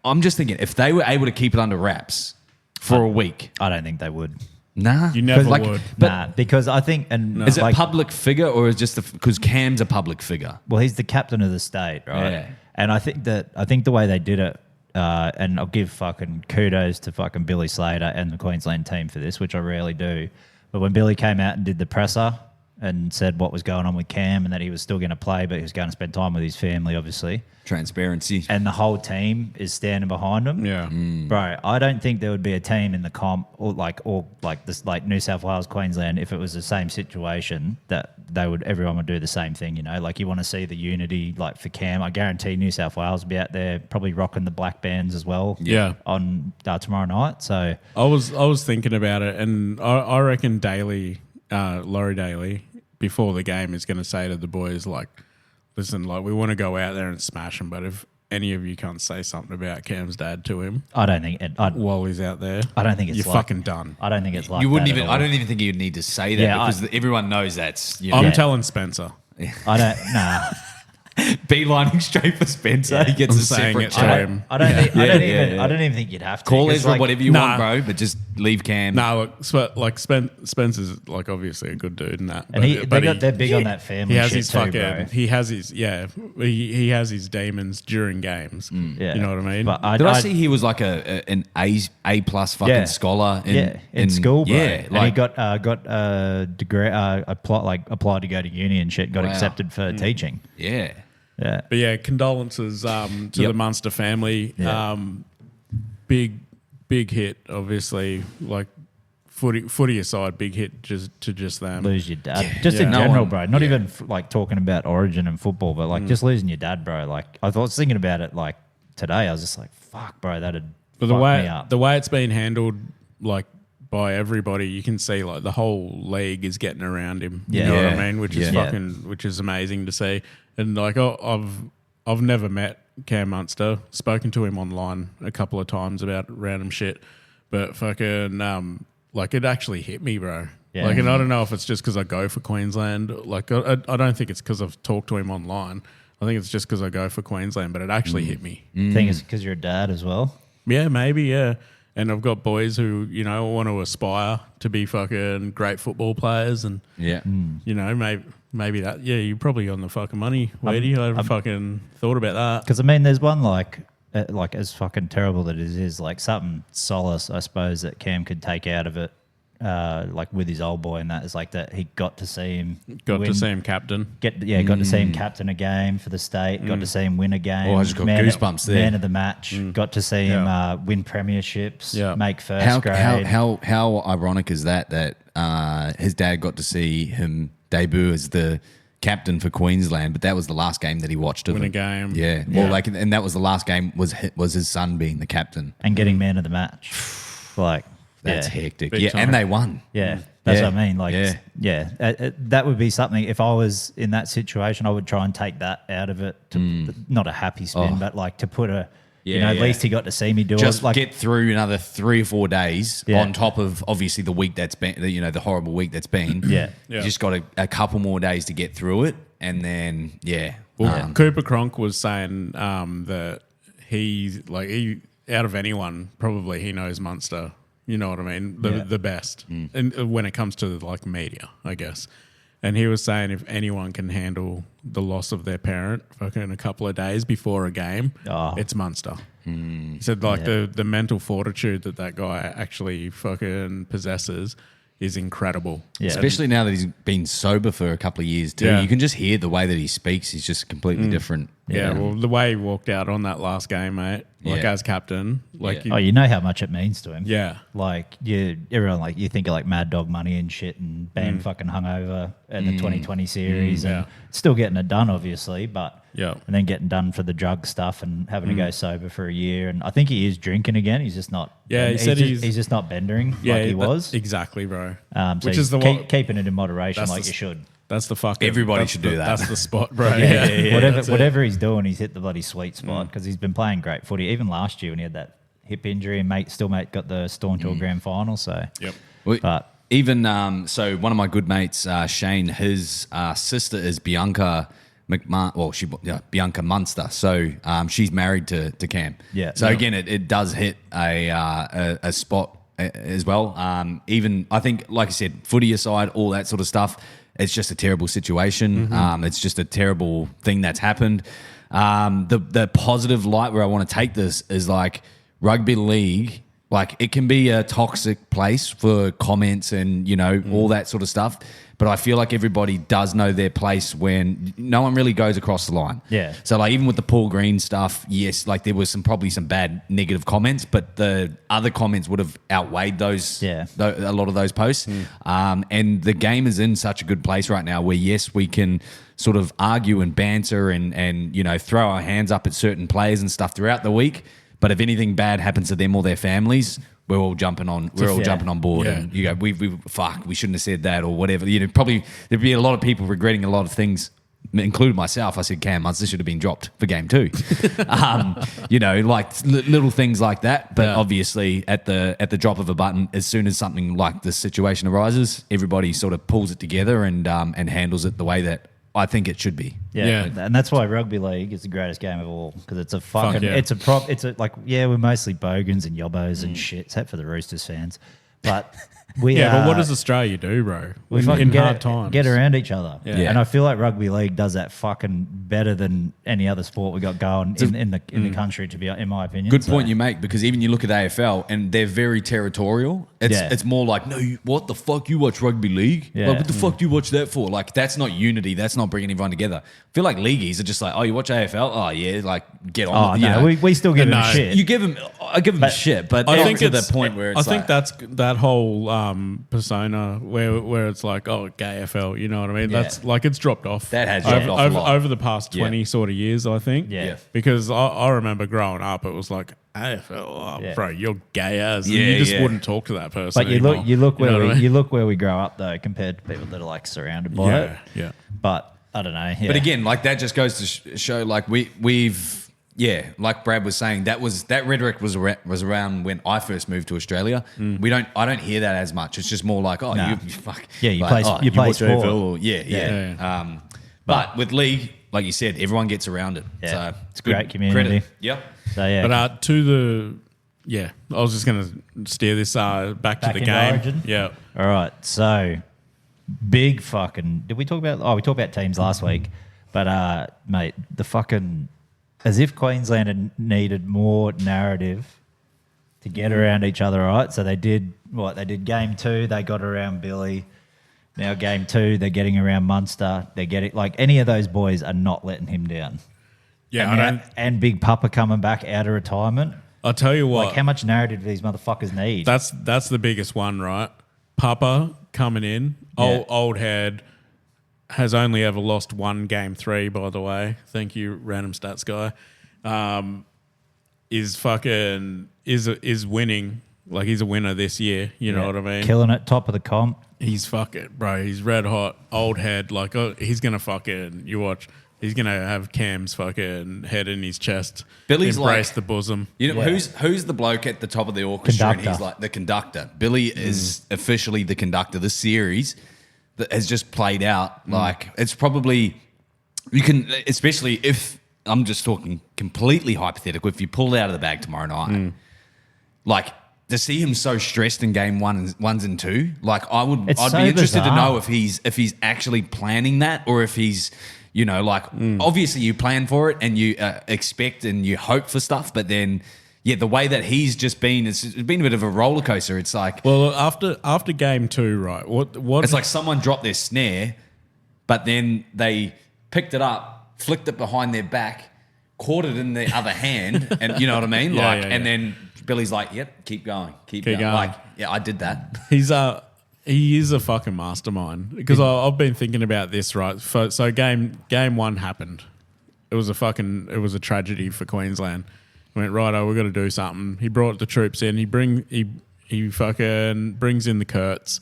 I'm just thinking if they were able to keep it under wraps for a week. I don't think they would. Nah. You never would. But because I think... Is it public figure or is just because Cam's a public figure? Well, he's the captain of the state, right? Yeah. And I think the way they did it, and I'll give fucking kudos to fucking Billy Slater and the Queensland team for this, which I rarely do. But when Billy came out and did the presser and said what was going on with Cam and that he was still going to play, but he was going to spend time with his family, obviously. Transparency. And the whole team is standing behind him. Yeah. Bro, I don't think there would be a team in the comp or New South Wales, Queensland, if it was the same situation, that everyone would do the same thing, you want to see the unity for Cam. I guarantee New South Wales will be out there probably rocking the black bands as well. Yeah. On tomorrow night. So I was thinking about it, and I reckon Laurie Daly before the game is going to say to the boys listen, we want to go out there and smash him, but if any of you can't say something about Cam's dad to him, I don't think while he's out there, I don't think it's you're fucking done. I don't think it's like You wouldn't that even. at all. I don't even think you'd need to say that because everyone knows that's. I'm telling Spencer. I don't. Nah. Beelining straight for Spencer. He gets I'm a saying separate it to chat. him. I don't. Yeah. I don't even think you'd have to Call 'cause, Ezra whatever you Nah. want, bro, but just leave Cam. No, look, Spencer's obviously a good dude and that. And they're big on that family. He has shit his too, fucking. bro. He has his He has his demons during games. Yeah. You know what I mean? But Did I see he was like an A plus fucking scholar in school, bro. Yeah, and he got a degree, applied to go to uni and shit. Got accepted for teaching. yeah. Yeah, But yeah, condolences to the Munster family. Yeah. Big hit, obviously. Footy aside, big hit to them. lose your dad. Just in No general, one- bro. Not even talking about Origin and football, but just losing your dad, bro. I was thinking about it today. I was just fuck, bro. That'd But fuck me up. the way it's been handled, by everybody, you can see the whole league is getting around him. Yeah. You know what Yeah. I mean? Which is Yeah. which is amazing to see. And I've never met Cam Munster. Spoken to him online a couple of times about random shit, but fucking it actually hit me, bro. Yeah. And I don't know if it's just because I go for Queensland. I don't think it's because I've talked to him online. I think it's just because I go for Queensland, but it actually hit me. Thing is, because you're a dad as well. Yeah, maybe, yeah. And I've got boys who, want to aspire to be fucking great football players and, Yeah. maybe that. Yeah, you're probably on the fucking money, Weedy. I haven't fucking thought about that. Because there's one as fucking terrible that it is, something solace, I suppose, that Cam could take out of it, with his old boy, and that is that he got to see him Got win, to see him captain. got to see him captain a game for the state, got to see him win a game. Oh, I just got goosebumps there. Man of the match, got to see him win premierships, make first grade. How ironic is that his dad got to see him debut as the captain for Queensland, but that was the last game that he watched of Win a him. game. Yeah. Well, and that was the last game was his son being the captain. And getting man of the match. That's yeah. hectic. Big Yeah, time. and they won. Yeah, that's Yeah. what I mean. Yeah. That would be something. If I was in that situation, I would try and take that out of it. Not a happy spin, but to put a, at least he got to see me do Just it. get through another 3 or 4 days Yeah. on top of obviously the week that's been, the horrible week that's been. Yeah. You just got a couple more days to get through it, and then Well, Cooper Cronk was saying that he out of anyone, probably he knows Munster. You know what I mean? The best. And when it comes to media, I guess. And he was saying if anyone can handle the loss of their parent fucking a couple of days before a game, it's Munster. He said the mental fortitude that guy actually fucking possesses is incredible. Yeah. especially now that he's been sober for a couple of years too. Yeah. You can just hear the way that he speaks. He's just completely different. Yeah, well, the way he walked out on that last game, mate, Yeah. as captain, you know how much it means to him. yeah. Everyone you think of Mad Dog Money and shit, and been fucking hungover in the 2020 series, and still getting it done, obviously, but Yeah. and then getting done for the drug stuff and having to go sober for a year. And I think he is drinking again. He's just not. Yeah, he said he's just not bendering like he was. Exactly, bro. So Which he's is the keeping it in moderation that's like the- you should. That's the fucking. Everybody should do that. That's the spot, bro. Whatever he's doing, he's hit the bloody sweet spot because he's been playing great footy. Even last year when he had that hip injury and mate got the Staunch All Grand Final. So But even so, one of my good mates, Shane, his sister is Bianca Bianca Munster. So she's married to Cam. Yeah. So again, it does hit a spot as well. Even I think, like I said, footy aside, all that sort of stuff, it's just a terrible situation. It's just a terrible thing that's happened. The positive light where I want to take this is like rugby league. Like it can be a toxic place for comments and, you know, all that sort of stuff. But I feel like everybody does know their place when no one really goes across the line. Yeah. So like even with the Paul Green stuff, yes, like there was probably some bad negative comments, but the other comments would have outweighed those. Yeah. A lot of those posts. And the game is in such a good place right now where yes, we can sort of argue and banter and you know throw our hands up at certain players and stuff throughout the week. But if anything bad happens to them or their families, we're all jumping on. We're all jumping on board, and you go, we shouldn't have said that or whatever. You know, probably there'd be a lot of people regretting a lot of things, including myself. I said Cam Munster should have been dropped for game 2. You know, like little things like that. But obviously, at the drop of a button, as soon as something like this situation arises, everybody sort of pulls it together and handles it the way that I think it should be. Yeah. And that's why rugby league is the greatest game of all because it's a fucking we're mostly bogans and yobbos and shit, except for the Roosters fans. But but what does Australia do, bro? We in fucking hard times, get around each other. Yeah. And I feel like rugby league does that fucking better than any other sport we got going in the country, to be in my opinion. Good point you make, because even you look at AFL and they're very territorial. It's more like, no, what the fuck, you watch rugby league? Yeah. Like, what the fuck do you watch that for? Like, that's not unity. That's not bringing everyone together. I feel like leagueies are just like, oh, you watch AFL? Oh, yeah, like, get on. Oh, with it, no, we still give them shit. You give them, I give them shit, but I think to it's the point where it's I think that's that whole persona where it's like, oh, gay AFL, you know what I mean? Yeah. That's like, it's dropped off. That has dropped off a lot. over the past 20 sort of years, I think. Yeah. Because I remember growing up, it was like, AFL, bro, you're gay as. Yeah, you just wouldn't talk to that person. But you look where we grow up though, compared to people that are like surrounded by it. Yeah. But I don't know. Yeah. But again, like that just goes to show, like we've like Brad was saying, that rhetoric was around when I first moved to Australia. I don't hear that as much. It's just more like, oh, you fuck. Yeah, you like, play watch sport. AFL or, yeah. But with league, like you said, everyone gets around it. Yeah. So It's great community. Credit. Yep. So yeah. But I was just going to steer this back to the into game. Origin? Yeah. All right, so big fucking. Did we talk about? Oh, we talked about teams last week, but mate, the fucking as if Queensland had needed more narrative to get around each other, right? So they did what? They did game 2. They got around Billy. Now game 2, they're getting around Munster. They're getting like any of those boys are not letting him down. Yeah, and Big Papa coming back out of retirement. I'll tell you what. Like, how much narrative do these motherfuckers need? That's the biggest one, right? Papa coming in, old head, has only ever lost one game 3, by the way. Thank you, random stats guy. Is winning. Like, he's a winner this year. You know what I mean? Killing it, top of the comp. He's fucking, bro. He's red hot, old head. Like, he's gonna fucking. You watch. He's gonna have Cam's fucking head in his chest. Billy's embrace like the bosom. You know who's the bloke at the top of the orchestra? Conductor. And he's like the conductor. Billy is officially the conductor. The series that has just played out. Like, it's probably you can, especially if I'm just talking completely hypothetical. If you pull it out of the bag tomorrow night, like. To see him so stressed in game ones and 2, like I'd be interested to know if he's actually planning that, or if he's, you know, like obviously you plan for it and you expect and you hope for stuff, but then the way that he's just been, it's been a bit of a roller coaster. It's like, well, after game 2, right? What? It's like someone dropped their snare, but then they picked it up, flicked it behind their back, caught it in the other hand, and you know what I mean, and then. Billy's like, yep, keep going. Like, yeah, I did that. He is a fucking mastermind, because I've been thinking about this, right? So game 1 happened. It was a tragedy for Queensland. Went, righto, we've got to do something. He brought the troops in. He fucking brings in the Kurts.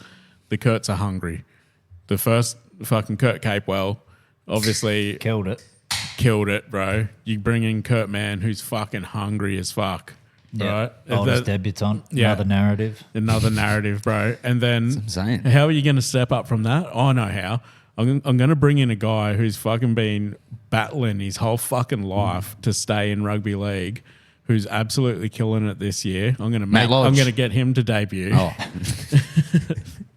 The Kurts are hungry. The fucking Kurt Capewell, obviously Killed it. killed it, bro. You bring in Kurt Mann, who's fucking hungry as fuck, right? Oldest debutant. Yeah. Another narrative. Another narrative, bro. And then I'm saying. how are you going to step up from that? I know how. I'm going to bring in a guy who's fucking been battling his whole fucking life to stay in rugby league, who's absolutely killing it this year. I'm going Lodge. to get him to debut. Oh,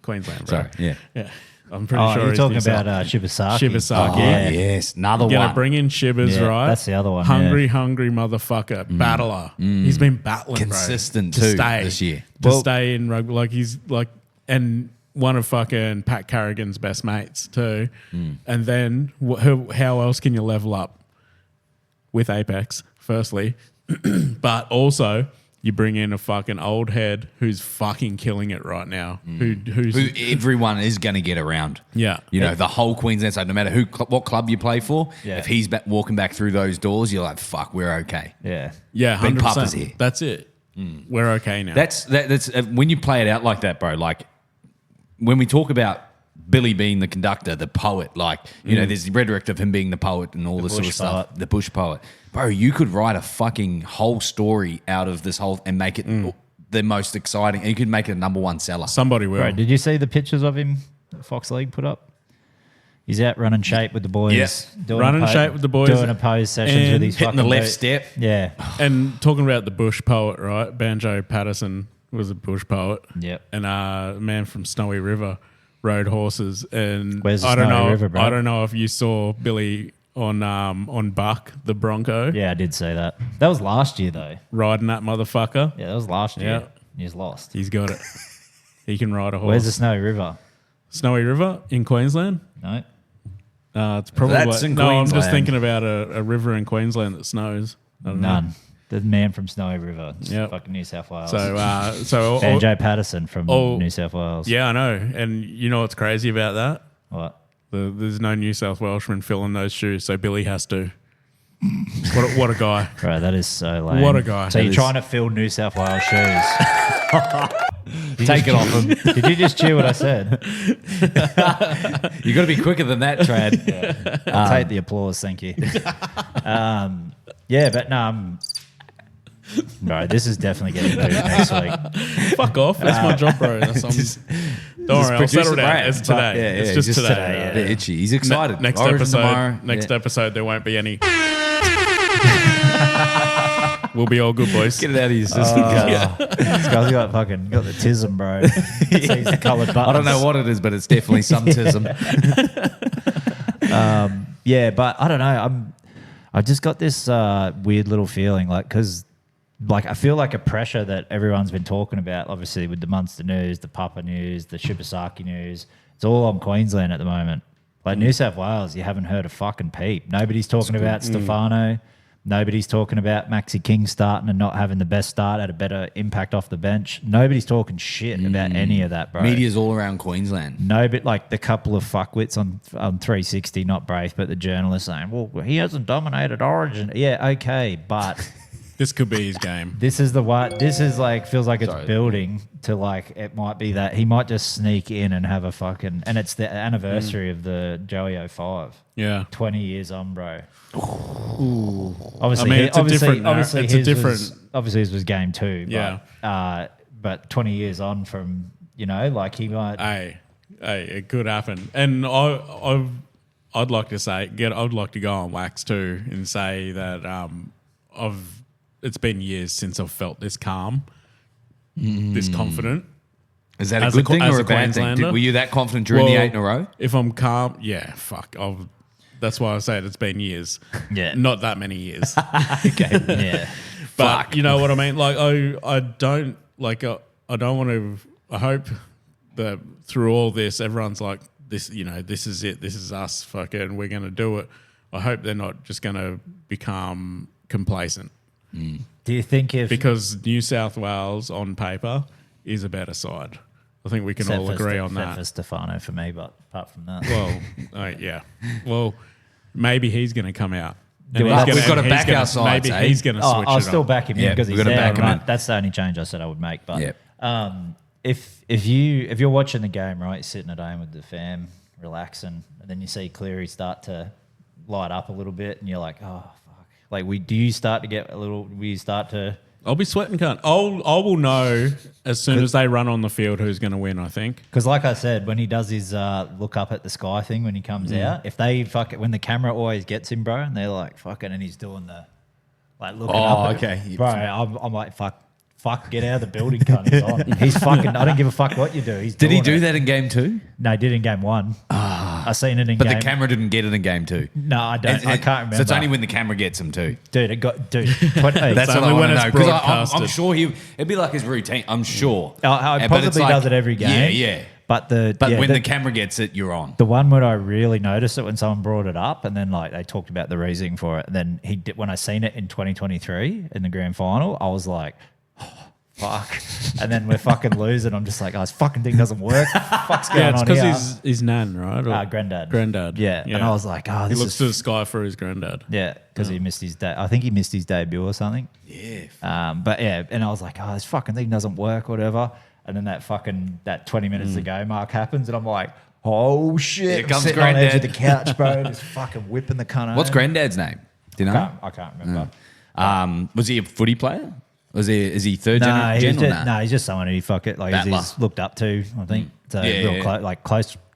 Queensland, bro. sorry. Yeah. Yeah. I'm pretty sure You're he's talking New South. about Shibasaki. Shibasaki. Oh, yes. Another You're going one. to bring in Shivers, Yeah, right? that's the other one, Hungry motherfucker. Battler. He's been battling, Consistent bro. too To stay. this year. To Well- stay in rugby. Like, he's like, and one of fucking Pat Carrigan's best mates too. And then how else can you level up? With Apex, firstly. But also, you bring in a fucking old head who's fucking killing it right now. Who's Who everyone is going to get around. Yeah. You know, the whole Queensland side, no matter what club you play for, Yeah. if he's walking back through those doors, you're like, fuck, we're okay. Yeah. Yeah, Big 100%. Papa's here. That's it. We're okay now. That's when you play it out like that, bro. Like when we talk about Billy being the conductor, the poet, like you know, there's the rhetoric of him being the poet and all this sort of bush stuff. poet. The bush poet, bro. You could write a fucking whole story out of this whole and make it the most exciting. And you could make it a number one seller. Somebody will. Right. Did you see the pictures of him that Fox League put up? He's out running shape with the boys. Yeah. Doing Running shape with the boys. Doing opposed sessions And with his Hitting fucking the left boot. step. Yeah. And talking about the bush poet, right? Banjo Patterson was a bush poet. Yep. And a man from Snowy River rode horses. And Where's the I don't Snowy know. River, bro? I don't know if you saw Billy on Buck the Bronco Yeah, I did see that. That was last year, though. riding that motherfucker. Yeah, that was last year. Yeah. He's lost. He's got it. He can ride a horse. Where's the Snowy River? Snowy River in Queensland? No. It's probably That's in no. I'm just Queensland. thinking about a river in Queensland that snows. I don't know. None. The man from Snowy River. It's Yep. fucking New South Wales. So Banjo Patterson from oh, New South Wales. yeah, I know. And you know what's crazy about that? What? There's no New South Welshman filling those shoes, so Billy has to. What a guy! Bro, that is so lame. What a guy. So That you're is- trying to fill New South Wales shoes. Take it off him. Did you just cheer what I said? You got to be quicker than that, Trad. I'll take the applause, thank you. Yeah, but no, bro, this is definitely getting moved next week. Fuck off! That's my job, bro. Don't worry, I'll settle down. It's today. It's just today. Bit itchy. He's excited. Next Origin episode. tomorrow. Next Yeah. episode, there won't be any. We'll be all good, boys. Get it out of your system. This guy's got the tism, bro. Sees the coloured buttons. I don't know what it is, but it's definitely some tism. Yeah, but I don't know. I just got this weird little feeling, like, because I feel like a pressure that everyone's been talking about, obviously with the Munster news, the Papa news, the Shibasaki news. It's all on Queensland at the moment. Like New South Wales, you haven't heard a fucking peep. Nobody's talking about Stefano. Nobody's talking about Maxi King starting and not having the best start, had a better impact off the bench. Nobody's talking shit about any of that, bro. Media's all around Queensland. No, but like the couple of fuckwits on 360, not Brave, but the journalists saying, well, he hasn't dominated Origin. Yeah, okay, but This could be his game. this is the one. This is like, feels like it's Sorry. building to like, it might be that he might just sneak in and have a fucking, and it's the anniversary of the Joey 05. Yeah. 20 years on, bro. Obviously, I mean, it's a different narr- obviously it's a his different- obviously his was game two. Yeah. But 20 years on from, like he might. Hey, it could happen. And I'd like to say, I'd like to go on wax too and say that it's been years since I've felt this calm, this confident. Is that a As good a- thing as or a a bad thing? Queenslander? Were you that confident during the 8 in a row? If I'm calm, yeah, fuck. That's why I say it's been years. Yeah. Not that many years. Okay. Yeah. But you know what I mean? Like, I don't want to, I hope that through all this, everyone's like, this, this is it. This is us. Fucking, we're going to do it. I hope they're not just going to become complacent. Do you think Because New South Wales on paper is a better side. I think we can all agree on Except for that. Stefano for me, but apart from that. Well, yeah. Well, maybe he's going to come out. Do we- he's we've gotta he's back gonna- our sides, Maybe eh? he's going to switch I'll it still up. back him in Yeah, because we've he's gotta there. back him Right? in. That's the only change I said I would make. But Yep. if you're watching the game, right, sitting at home with the fam, relaxing. And then you see Cleary start to light up a little bit, and you're like, oh, fuck. Like, do you start to get a little, will you start to... I'll be sweating, cunt. I will know as soon as they run on the field who's going to win, I think. Because like I said, when he does his look up at the sky thing when he comes out, if they fuck it, when the camera always gets him, bro, and they're like, fucking, and he's doing the, like, looking up. Okay. Bro, I'm like, fuck, get out of the building, cunt. He's on. He's fucking, I don't give a fuck what you do. Did he do that in game 2? No, he did in game 1. I seen it in But game... the camera didn't get it in game 2. No, I don't. I can't remember. So it's only when the camera gets him too. Dude, it got... Dude, 20, That's what I only want when to it's know. Because I'm broadcasted. sure it'd be like his routine. I'm sure. He But probably it's like- does it every game. Yeah. But When the camera gets it, you're on. The one where I really noticed it when someone brought it up, and then like they talked about the reasoning for it. And then he did, when I seen it in 2023 in the grand final, I was like, oh, fuck. And then we're fucking losing. I'm just like, oh, this fucking thing doesn't work. Fuck's going It's on here? because he's nan, right? Or Granddad. Granddad. Yeah. And I was like, oh, he this looks is... to the sky for his granddad. Yeah, because he missed his day. I think he missed his debut or something. Yeah. But yeah, and I was like, oh, this fucking thing doesn't work, whatever. And then that 20 minutes ago mark happens, and I'm like, oh shit! Here comes I'm sitting on the edge of the Granddad. couch, bro, just fucking whipping the cunt. What's home. Granddad's name? Do you know? I can't remember. Was he a footy player? Is he third No, gen? he's just someone who he's looked up to. I think so. Yeah, Real yeah.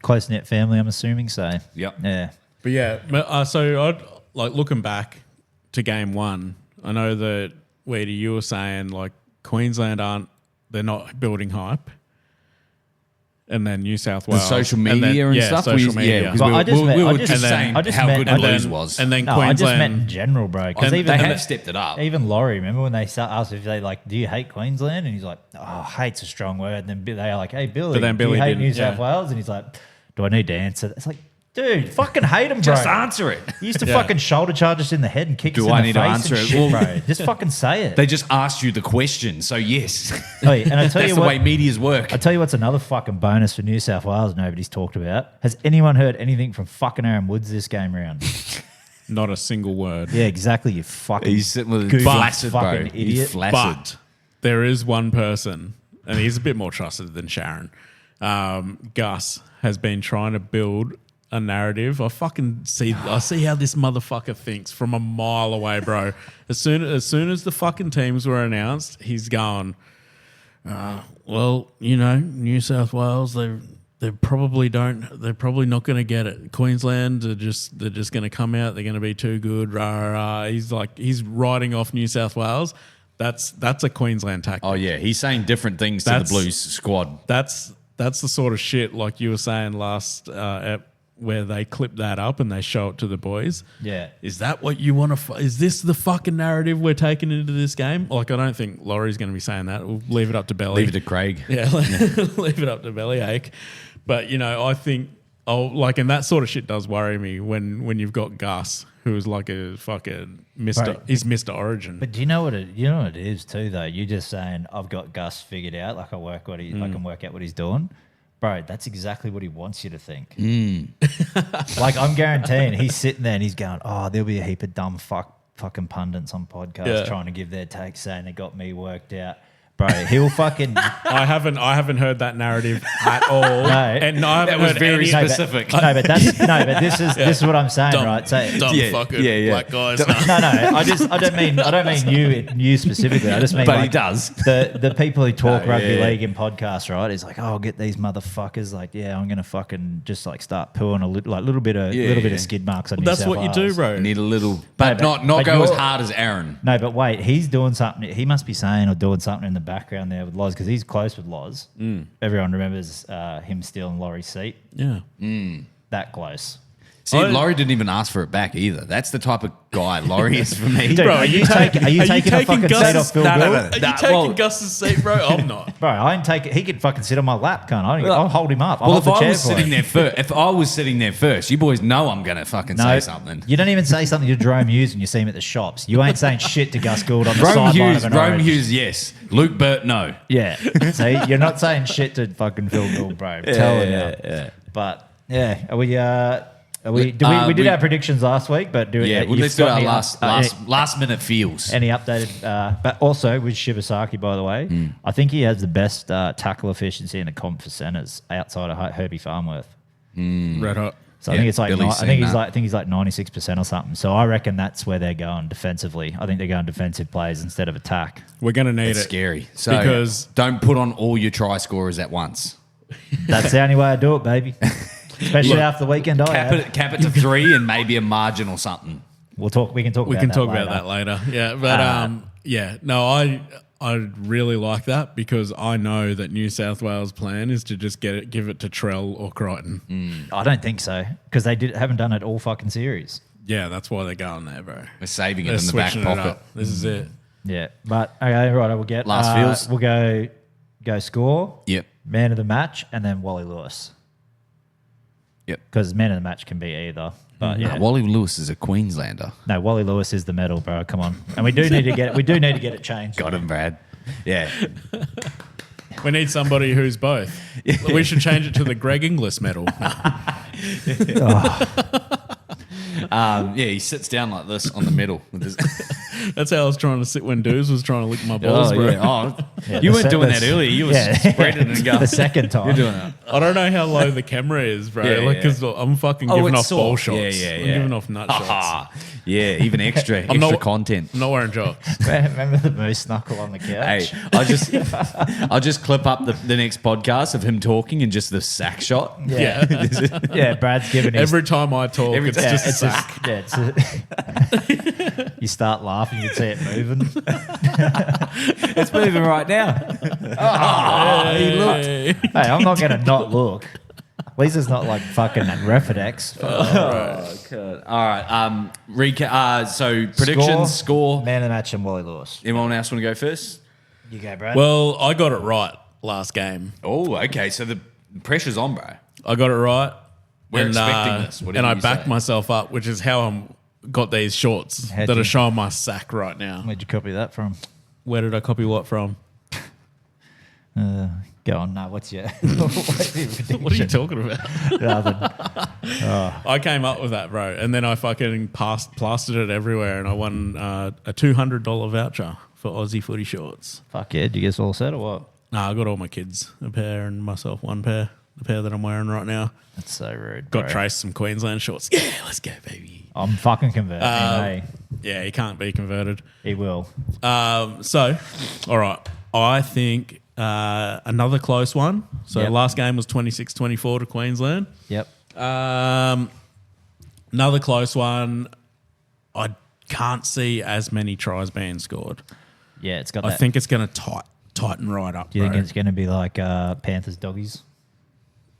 close knit family. I'm assuming so. Yep. Yeah. But yeah, so I'd like looking back to game 1. I know that Weedy, you were saying like Queensland they're not building hype, and then New South Wales, social media and stuff? social media. because Well, I just meant- we I were just- just saying I just how meant- good and Blues then- was. and then No, I just meant in Queensland. general, bro. Because they even have stepped it up. Even Laurie, remember when they asked if they like, do you hate Queensland? And he's like, oh, hate's a strong word. And then they're like, hey, Billy, But then do you Billy hate didn't, New South yeah. Wales? And he's like, do I need to answer? It's like, dude, fucking hate him, bro. Just answer it. He used to fucking shoulder charge us in the head and kick Do us in I the need face to answer and it? shit, Well- bro. Just fucking say it. They just asked you the question, so yes. Hey, and I tell That's you the what, way medias work. I tell you what's another fucking bonus for New South Wales nobody's talked about. Has anyone heard anything from fucking Aaron Woods this game round? Not a single word. Yeah, exactly. You fucking He's sitting with goofy flaccid, bro. fucking He's idiot. flaccid. But there is one person, and he's a bit more trusted than Sharon. Gus has been trying to build a narrative. I see how this motherfucker thinks from a mile away, bro. As soon as the fucking teams were announced, he's going, well, you know, New South Wales, they're probably not going to get it. Queensland they're just going to come out. They're going to be too good. Rah, rah, rah. He's writing off New South Wales. That's a Queensland tactic. Oh, yeah. He's saying different things to the Blues squad. That's the sort of shit like you were saying last where they clip that up and they show it to the boys. Yeah. Is that what you want to... is this the fucking narrative we're taking into this game? Like, I don't think Laurie's going to be saying that. We'll leave it up to Belly. Leave it to Craig. Yeah, leave it up to Bellyache. But, you know, I think... and that sort of shit does worry me when you've got Gus, who's like a fucking Mr. Right. He's Mr. Origin. But do you know what it is too though? You're just saying I've got Gus figured out, like I can work out what he's doing. Bro, that's exactly what he wants you to think. Like I'm guaranteeing he's sitting there and he's going, oh, there'll be a heap of dumb fucking pundits on podcasts trying to give their takes saying they got me worked out. Bro, he'll fucking... I haven't heard that narrative at all. No. And I haven't That was heard very any specific. But this is what I'm saying, right? So dumb Yeah, fucking yeah. black guys. no, I don't mean you specifically. I just mean But he like does. the people who talk No, rugby yeah. league in podcasts, right? It's like, oh, I'll get these motherfuckers. Like, yeah, I'm gonna fucking just like start pulling a little bit of skid marks on. New That's South what you do, Wales. bro. You need a little... But but not go as you're- hard as Aaron. No, but wait, he's doing something. He must be saying or doing something in the background there with Loz because he's close with Loz. Everyone remembers him stealing Laurie's seat. Yeah. That close. See, Laurie didn't even ask for it back either. That's the type of guy Laurie is for me. Dude, Bro, are you taking a fucking seat off Phil No, no, Gould? no. Are you That- taking well- Gus's seat, bro? I'm not. Bro, I ain't take it. He could fucking sit on my lap, can't I? I'll hold him up. I'll Well, hold if the I chair was for sitting him. there first, if I was sitting there first, you boys know I'm going to fucking No, say something. you don't even say something to Jerome Hughes when you see him at the shops. You ain't saying shit to Gus Gould on the Rome sideline Hughes, of an Rome orange. Hughes, yes. Luke Burt, no. Yeah. See, you're not saying shit to fucking Phil Gould, bro. I'm telling you. But yeah, we did our predictions last week, but Yeah, well, let's do our last minute feels. any updated. But also with Shibasaki, by the way, I think he has the best tackle efficiency in the comp for centres outside of Herbie Farnworth. Red hot. So I think it's like Billy's I think seen he's that. like 96% or something. So I reckon that's where they're going defensively. I think they're going defensive plays instead of attack. We're going to need It's it. scary. So Because- don't put on all your try scorers at once. That's the only way I do it, baby. Especially after the weekend I had. Cap it to 3 and maybe a margin or something. We can talk We about can that talk later. about that later. Yeah, but yeah, no, I really like that because I know that New South Wales' plan is to just give it to Trell or Crichton. I don't think so because they haven't done it all fucking series. Yeah, that's why they're going there, bro. We're saving They're it in the back switching it pocket. up. This is it. Yeah, but okay, right. We'll get Last feels. We'll go score. Yep. Man of the match and then Wally Lewis Yep. because man of the match can be either. But yeah, Wally Lewis is a Queenslander. no, Wally Lewis is the medal, bro. Come on, and we do need to get it changed. Got him, Brad. Yeah. We need somebody who's both. We should change it to the Greg Inglis medal. Yeah, he sits down like this on the middle. With his That's how I was trying to sit when Dooz was trying to lick my balls, bro. Yeah, you the weren't doing that the- earlier. You were yeah. spreading and going. The second time. You're doing that. I don't know how low the camera is, bro. Yeah, Like, yeah. because I'm fucking Oh, giving it's off sore. ball shots. Yeah, I'm giving off nut shots. Ah, yeah, even extra not- content. I'm not wearing jocks. Remember the moose knuckle on the Hey, couch? I'll just clip up the next podcast of him talking and just the sack shot. Yeah. Yeah, Brad's giving his Every time I talk, Every it's time. just a it's sack. you start laughing, you can see it moving. It's moving right now. He looked. Hey, I'm not going to not look. Lisa's not like fucking Refidex. All right. Recap. So predictions, score. Man of the match and Wally Lewis. Anyone else want to go first? You go, Brad. Well, I got it right last game. Oh, okay. So the pressure's on, bro. I got it right. We're expecting this, whatever And I you backed say. myself up, which is how I'm got these shorts How'd that you- are showing my sack right now. Where'd you copy that from? Where did I copy what from? Go on. No, what's your What are you talking about? Nothing. I came up with that, bro, and then I fucking plastered it everywhere, and I won a $200 voucher for Aussie footy shorts. Fuck yeah, did you get all set or what? Nah, I got all my kids a pair and myself one pair. The pair that I'm wearing right now. That's so rude. Got bro. Trace some Queensland shorts. Yeah, let's go, baby. I'm fucking converting. Hey, Yeah, he can't be converted. he will. So, all right. I think another close one. So Yep. last game was 26-24 to Queensland. Yep. Another close one. I can't see as many tries being scored. Yeah, it's got I that. think it's going to tighten right up. Do you think bro. it's going to be like Panthers doggies?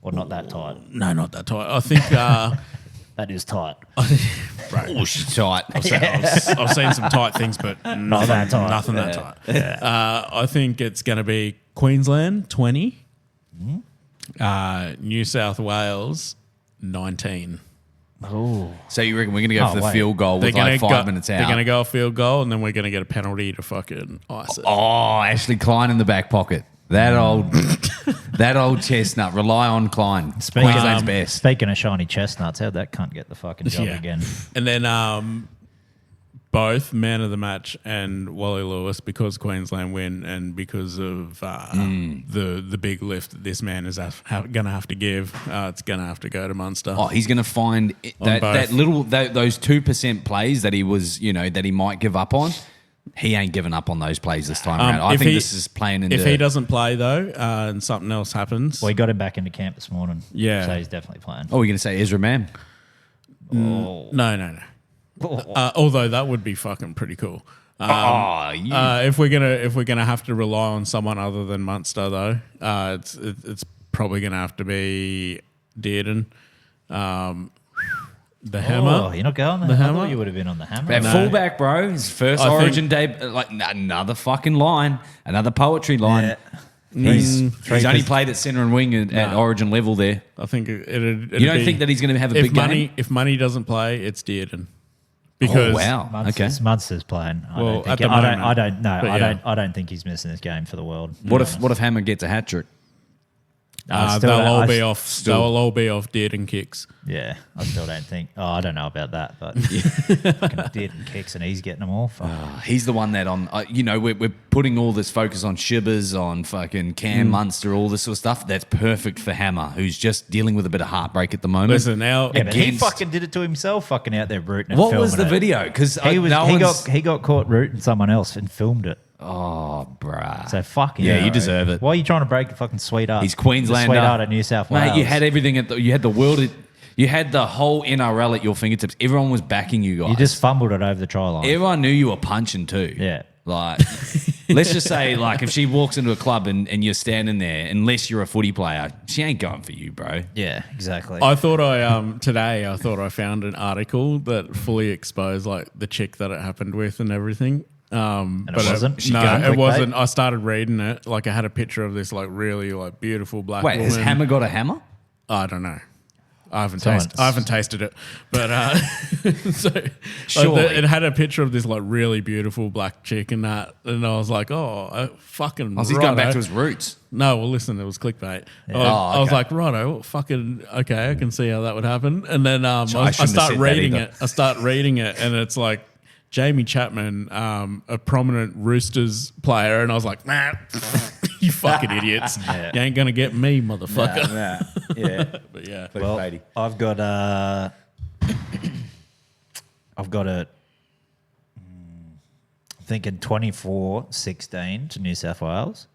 Or not that tight? No, not that tight. I think That is tight. Oh, she's tight. I've seen some tight things, but Not that tight. nothing that tight. I think it's going to be Queensland 20, New South Wales 19. Oh, So you reckon we're going to go for the wait. field goal with like 5 minutes out? They're going to go a field goal, and then we're going to get a penalty to fucking ice it. Oh, Ashley Klein in the back pocket. That old chestnut. Rely on Klein. Queensland's best. Speaking of shiny chestnuts, how'd that cunt get the fucking job Yeah. again? And then both man of the match and Wally Lewis, because Queensland win and because of the big lift that this man is going to have to give, it's going to have to go to Munster. Oh, he's going to find both. those 2% plays that he was, that he might give up on. He ain't giving up on those plays this time around. I if think he- this is playing into. If he doesn't play though, and something else happens, Well, he got him back into camp this morning. Yeah. So he's definitely playing. Oh, you're going to say Ezra Mam? no. Although that would be fucking pretty cool. You If we're gonna have to rely on someone other than Munster though, it's probably gonna have to be Dearden, the Hammer. Oh, you're not going there? I hammer? thought you would have been on the hammer. That fullback, bro. His first I think- Origin day, like another fucking line, another poetry line. Yeah. He's only played at centre and wing at Origin level there. I think it'd You don't be- think that he's going to have a if big money game? if money doesn't play, it's Dearden. Because Oh, wow. Munster's playing. Well, at I the moment, but yeah. don't think he's missing this game for the world. What if Hammer gets a hat trick? They'll all be off. They'll all be off dead and kicks. Yeah, I still don't think. Oh, I don't know about that, but fucking dead and kicks, and he's getting them all. He's the one that we're putting all this focus on Shivers, on fucking Cam Munster, all this sort of stuff. That's perfect for Hammer, who's just dealing with a bit of heartbreak at the moment. Listen, now Yeah, but he fucking did it to himself, fucking out there rooting. And What was the filming it. video? Because He got caught rooting someone else and filmed it. Oh, bruh. So fucking Yeah, you deserve it. Why are you trying to break the fucking sweetheart? He's Queenslander. Sweetheart of New South Wales. Mate, you had everything you had the world. You had the whole NRL at your fingertips. Everyone was backing you guys. You just fumbled it over the try line. Everyone knew you were punching too. Yeah. Like, let's just say, like, if she walks into a club and you're standing there, unless you're a footy player, she ain't going for you, bro. Yeah, exactly. I thought today I thought I found an article that fully exposed like the chick that it happened with and everything. And it wasn't? It wasn't. I started reading it. Like I had a picture of this like really like beautiful black Wait, woman. has Hammer got a hammer? I don't know. I haven't Science. tasted it, but Surely. it had a picture of this like really beautiful black chick and that, and I was like, fucking. Oh, so he's going back righto. to his roots. No, well, listen, it was clickbait. Yeah. I was okay. like, righto, fucking okay, I can see how that would happen. And then I shouldn't have start said that reading either. it. I start reading it, and it's like Jamie Chapman, a prominent Roosters player, and I was like, nah, you fucking idiots, you ain't gonna get me, motherfucker. Yeah. But yeah, well, I've got it. I'm thinking 24-16 to New South Wales,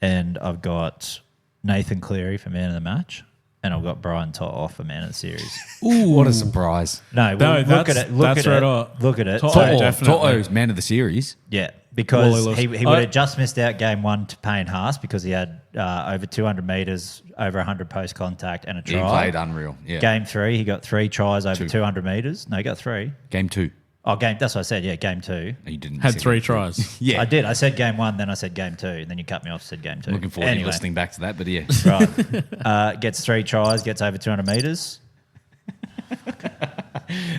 and I've got Nathan Cleary for man of the match, and I've got Brian To'o for man of the series. Ooh, what a surprise! No, well, look at it. Look at it. Look at it. To'o, So- definitely. To'o's man of the series. Yeah, because Wally he Lewis. would have just missed out game one to Payne Haas because he had over 200 metres, over 100 post contact, and a try. He played unreal. Yeah. Game three, he got 3 tries over 200 metres. No, he got 3. Game 2. Oh, that's what I said. Yeah, game 2. No, you didn't. had say 3 that. tries. Yeah. I did. I said game 1, then I said game 2, and then you cut me off. Said game 2. Looking forward to listening back to that, but yeah. Right. Gets 3 tries. Gets over 200 metres.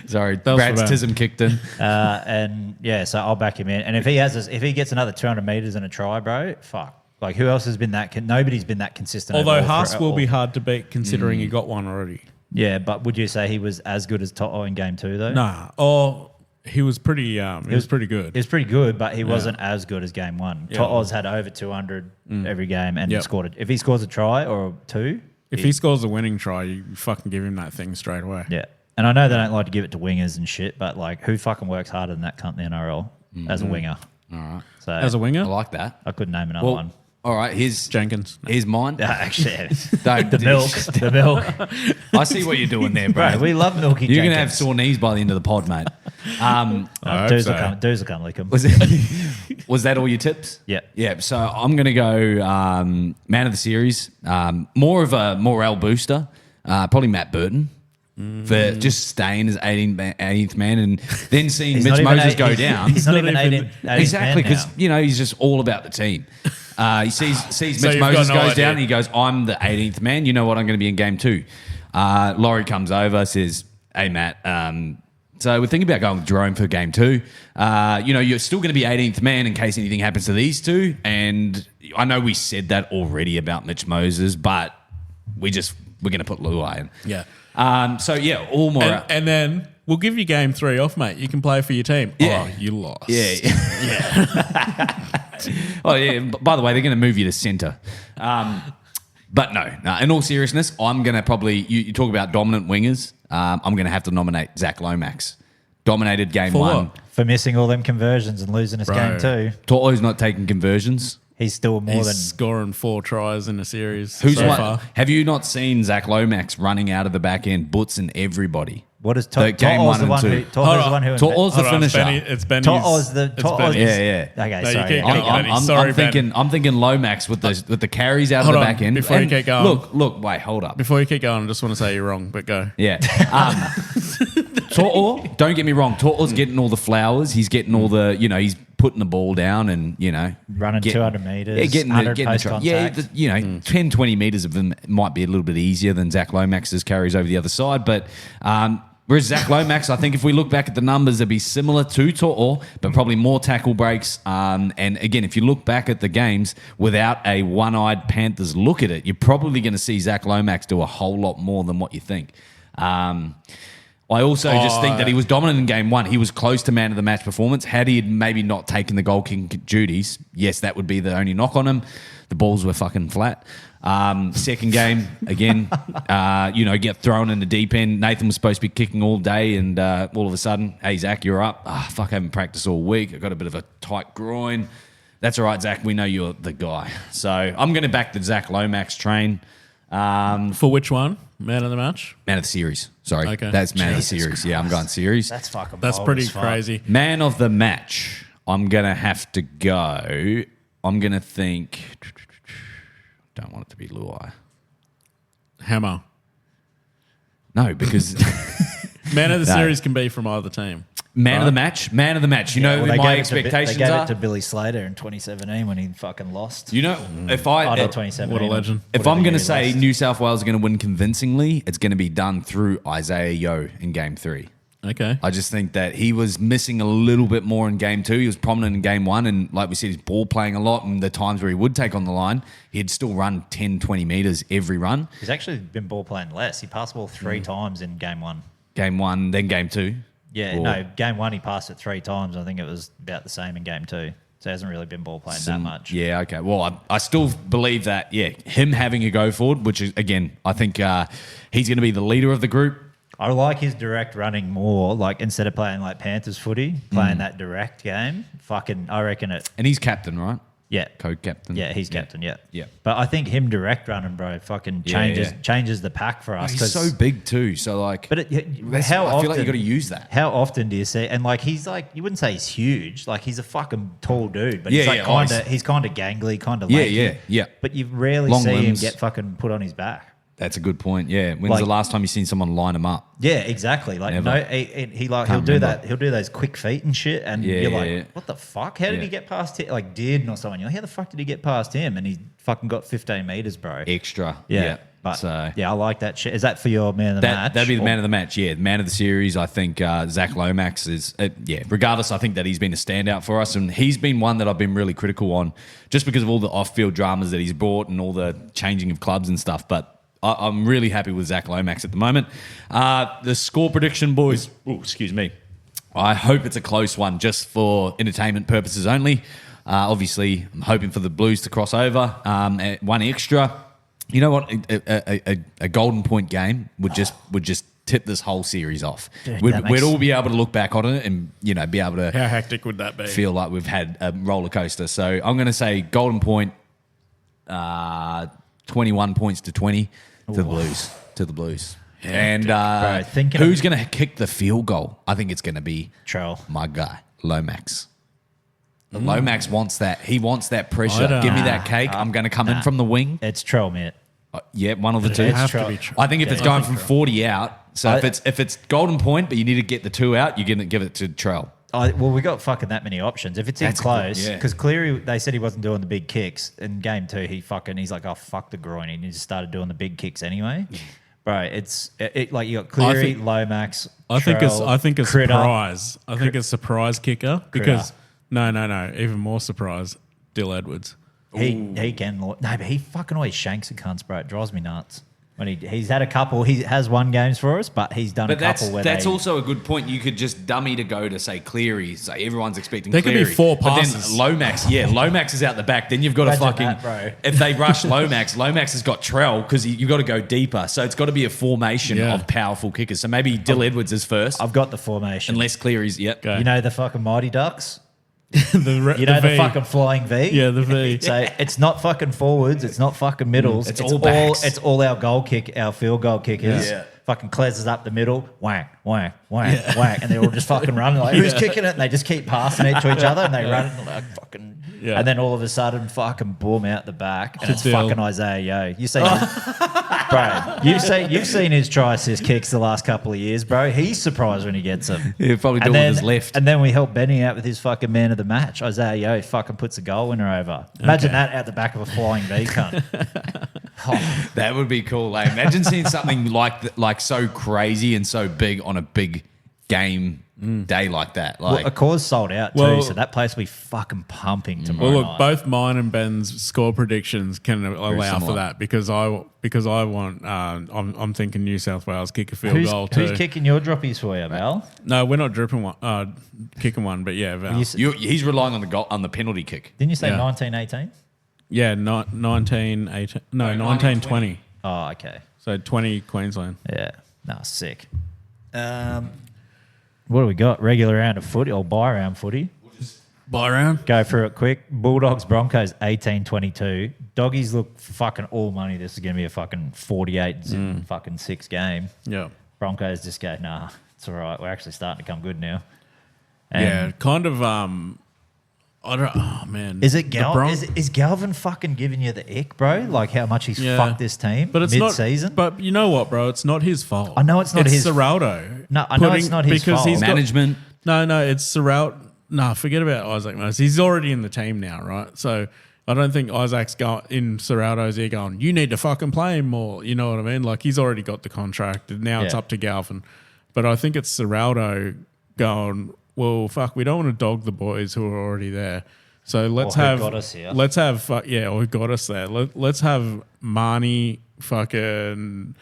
Sorry, was Brad's bad. tism kicked in. And yeah, so I'll back him in. And if he gets another 200 metres and a try, bro, fuck. Like who else has been that? Nobody's been that consistent. Although overall Haas for- will be hard to beat considering he got one already. Yeah, but would you say he was as good as To'o in game 2 though? Nah, he was pretty. He was pretty good. He was pretty good, but he wasn't as good as game 1. Yeah. To'o's had over 200 every game and Yep. scored it. If he scores a try or 2, If he scores a winning try, you fucking give him that thing straight away. yeah. And I know they don't like to give it to wingers and shit, but like who fucking works harder than that cunt in the NRL as a winger? All right. So As a I winger, like that. I couldn't name another Well, one. all right, here's Jenkins. mine. Actually, Don't- the milk. I see what you're doing there, bro. Bro, we love Milky You're going to have Jenkins. sore knees by the end of the pod, mate. I hope Dudes so. will come lick 'em. Was that all your tips? Yeah. Yeah, so I'm going to go man of the series, more of a morale booster, probably Matt Burton. For just staying as 18th man and then seeing He's Mitch not even Moses eight- go he's- down. He's not even even- 18th Exactly, man because now. he's just all about the team. He sees So Mitch you've got Moses no goes idea. down and he goes, I'm the 18th man. You know what? I'm going to be in game 2. Laurie comes over, says, hey, Matt. So we're thinking about going with Jerome for game 2. You're still going to be 18th man in case anything happens to these two. And I know we said that already about Mitch Moses, but we're going to put Luai in. Yeah. All more. And then we'll give you game 3 off, mate. You can play for your team. Yeah. Oh, you lost. Yeah. Oh, yeah. By the way, they're going to move you to centre. But no. In all seriousness, I'm going to probably, you talk about dominant wingers, I'm going to have to nominate Zach Lomax. Dominated game For 1. what? For missing all them conversions and losing us Bro. game 2, To'o's not taking conversions. he's still more He's than. scoring 4 tries in a series Who's so one? far. Have you not seen Zach Lomax running out of the back end, bootsing everybody? What is The game To'o's 1 the and one 2. who? To'o's the one who. To'o's the Hold on, finisher. It's Benny. To'o's the. It's To'o's. Benny. Yeah. Okay, No, you sorry. keep yeah. going. Benny. Sorry, Ben. I'm thinking Lomax with the carries out Hold of the on, back end. before you And keep going. Look, wait, hold up. Before you keep going, I just want to say you're wrong, but go. Yeah. To'o, don't get me wrong. To'o's getting all the flowers. He's getting all the, he's putting the ball down and, Running 200 metres, Yeah, getting 100 the post try. contact. Yeah, 10, 20 metres of them might be a little bit easier than Zach Lomax's carries over the other side. But Whereas Zach Lomax, I think if we look back at the numbers, they'd be similar to To'o, but probably more tackle breaks. And again, if you look back at the games without a one-eyed Panthers look at it, you're probably going to see Zach Lomax do a whole lot more than what you think. I also just think that he was dominant in game one. He was close to man of the match performance. Had he maybe not taken the goal kicking duties, yes, that would be the only knock on him. The balls were fucking flat. Second game, again, get thrown in the deep end. Nathan was supposed to be kicking all day, and all of a sudden, hey, Zach, you're up. I haven't practiced all week. I got a bit of a tight groin. That's all right, Zach. We know you're the guy. So I'm going to back the Zach Lomax train. For which one? Man of the match? Man of the series. Sorry. Okay. That's man of the series. Christ. Yeah, I'm going series. That's fucking. That's bold pretty as fuck. crazy. Man of the match. I'm going to have to go. I'm going to think. Don't want it to be Luai. Hammer. No, because Man of the No. series can be from either team. man of the match. Man of the match. You know Well, who they my gave it to expectations they gave are? it to Billy Slater in 2017 when he fucking lost. You know, if Oh, no, I 2017. What a legend. if Whatever I'm going year to he say lost. New South Wales are going to win convincingly, it's going to be done through Isaiah Yeo in Game 3. Okay. I just think that he was missing a little bit more in Game 2. He was prominent in Game 1, and like we said, he's ball playing a lot, and the times where he would take on the line, he'd still run 10, 20 metres every run. He's actually been ball playing less. He passed the ball 3 times in game 1. Game 1, then Game 2. Yeah, Or no, game 1 he passed it 3 times. I think it was about the same in game 2. So he hasn't really been ball playing that much. Yeah, okay. Well, I still believe that, him having a go forward, which is, again, I think he's going to be the leader of the group. I like his direct running more. Like instead of playing like Panthers footy, playing that direct game. Fucking, I reckon it. And he's captain, right? Yeah, Co-captain. yeah, he's captain. Yeah, Yeah. But I think him direct running, bro, fucking changes the pack for us. He's 'cause- so big too, so like. But how I often? feel like you got to use that. How often do you see? And like he's like, you wouldn't say he's huge. Like he's a fucking tall dude, but he's Yeah, like yeah, kind oh, of he's kind of gangly, kind of Yeah, lanky. yeah. But you rarely Long see limbs. him get fucking put on his back. That's a good point. Yeah. When's Like- the last time you seen someone line him up? Yeah, exactly. Like Never. no, he like Can't he'll do remember. that. He'll do those quick feet and shit, and Yeah, you're yeah, like, yeah. what the fuck? How did Yeah. he get past it? Like Dearden or someone? You're like, how the fuck did he get past him? And he fucking got 15 meters, bro. Extra. Yeah, but so yeah, I like that shit. Is that for your man of the match? that'd be the Or- man of the match. Yeah, man of the series. I think Zach Lomax is. Regardless, I think that he's been a standout for us, and he's been one that I've been really critical on, just because of all the off-field dramas that he's brought and all the changing of clubs and stuff. But I'm really happy with Zach Lomax at the moment. The score prediction, boys. Oh, excuse me. I hope it's a close one, just for entertainment purposes only. Obviously, I'm hoping for the Blues to cross over. At one extra. You know what? A golden point game would just tip this whole series off. Dude, We'd that makes- all be able to look back on it and be able to How hectic would that be? feel like we've had a roller coaster. So I'm going to say golden point, 21 points to 20 to the Blues. To the Blues. And Bro, thinking who's of- going to kick the field goal? I think it's going to be Trell. my guy, Lomax. Lomax wants that. He wants that I pressure. don't- Give me that cake. I'm going to come in from the wing. It's Trell, mate. Yeah, one of the two. It'd have Trell. to be true. I think if it's going from 40 out, so if it's golden point, but you need to get the 2 out, you're going to give it to Trell. Well, we got fucking that many options. If it's in That's close, good, yeah. because Cleary, they said he wasn't doing the big kicks. In game 2, he's like, oh, fuck the groin. He just started doing the big kicks anyway. Bro, it's like you got Cleary, think- Lomax, I think a Critter. surprise. I think a surprise kicker because no, even more surprise. Dill Edwards. He can. No, but he fucking always shanks the cunts, bro. It drives me nuts. When he's had a couple, he has won games for us, but he's done But a couple where that's they, also a good point. You could just dummy to go to say Cleary. Say everyone's expecting There could Cleary. be 4 But passes. then Lomax is out the back. Then you've got to Imagine fucking that, bro. if they rush Lomax has got Trell because you've got to go deeper. So it's got to be a formation Yeah. of powerful kickers. So maybe Dill Edwards is first, I've got the formation. unless Cleary's Go. You know the fucking Mighty Ducks? the You know the V. fucking flying V? Yeah, the V. So it's not fucking forwards, it's not fucking middles. It's all backs. It's all our field goal kickers. Yeah. Fucking Cles is up the middle, whack, whack, whack, whack, and they're all just fucking running like, who's kicking it? And they just keep passing it to each other, and they run it like fucking. Yeah. And then all of a sudden, fucking boom out the back. And it's Dill. fucking Isaiah Yeo. You seen, bro? You've seen his try assist kicks the last couple of years, bro. He's surprised when he gets them. He'll probably do it with his left. And then we help Benny out with his fucking man of the match. Isaiah Yeo fucking puts a goal winner over. Imagine that out the back of a flying V cunt. That would be cool. Like, imagine seeing something like so crazy and so big on a big game day like that. Like, Well, a cause sold out too, Well- so that place will be fucking pumping tomorrow Well, look, night. both mine and Ben's score predictions can allow for similar. that because I want. I'm thinking New South Wales kick a field goal Who's too. kicking your droppies for you, Val? No, we're not dripping one. Kicking one, but yeah, Val. he's relying on the goal on the penalty kick. Didn't you say Yeah. 1918? Yeah, 1920. No, 1920. Oh, okay. So 20 Queensland. Yeah. No, sick. What do we got? Regular round of footy or buy round footy? Buy round. Go through it quick. Bulldogs, Broncos, 18-22. Doggies look fucking all money. This is going to be a fucking 48 fucking 6 game. Yeah. Broncos just go, nah, it's all right. We're actually starting to come good now. Yeah, kind of. I don't. Oh man, Is it The Bron- is Galvin fucking giving you the ick, bro? Like how much he's Yeah. fucked this team But it's mid-season? not. But you know what, bro? It's not his fault. I know it's not his- Serraldo. No, I know it's not his because fault. He's got- Management. no, it's Serraldo. No, forget about Isaac Moses. He's already in the team now, right? So I don't think Isaac's in Serraldo's ear going, you need to fucking play him more. You know what I mean? Like he's already got the contract. And now it's Yeah. up to Galvin. But I think it's Serraldo going, well, fuck, we don't want to dog the boys who are already there. So let's Or who have, got us here. let's have, or who got us there. Let's have Marnie, fucking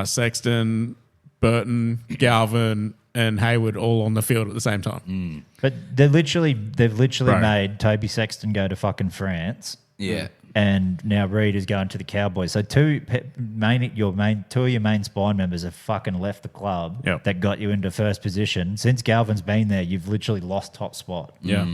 Sexton, Burton, Galvin, and Hayward all on the field at the same time. But they've literally Bro. made Toby Sexton go to fucking France. Yeah. And now Reid is going to the Cowboys. So two of your main spine members have fucking left the club Yep. that got you into first position. Since Galvin's been there, you've literally lost top spot. Yeah.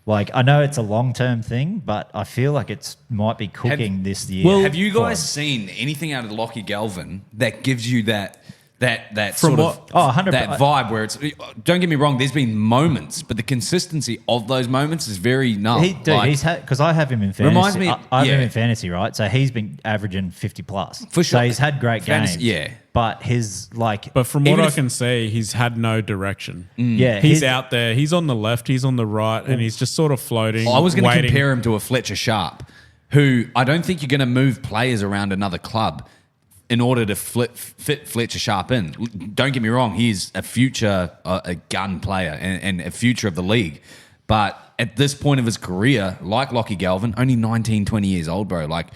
Like I know it's a long term thing, but I feel like it's might be cooking this year. Well, have you guys seen anything out of Lockie Galvin that gives you that From sort what- of 100%. that vibe where it's, don't get me wrong, there's been moments, but the consistency of those moments is very null. He's had because I have him in fantasy. Reminds me- I have him yeah. in fantasy, right? So he's been averaging 50 plus For sure. So he's had great Fantasy- games. yeah. but his like, But from what Even I if- can see, he's had no direction. yeah, He's his- out there. He's on the left. He's on the right, and he's just sort of floating. I was going to waiting. compare him to a Fletcher Sharp, who I don't think you're going to move players around another club in order to fit Fletcher Sharp in. Don't get me wrong, he's a future a gun player and a future of the league. But at this point of his career, like Lockie Galvin, only 19, 20 years old, bro. Like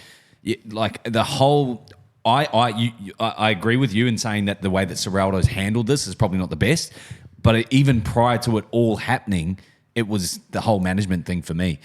the whole... I agree with you in saying that the way that Serraldo's handled this is probably not the best. But even prior to it all happening, it was the whole management thing for me.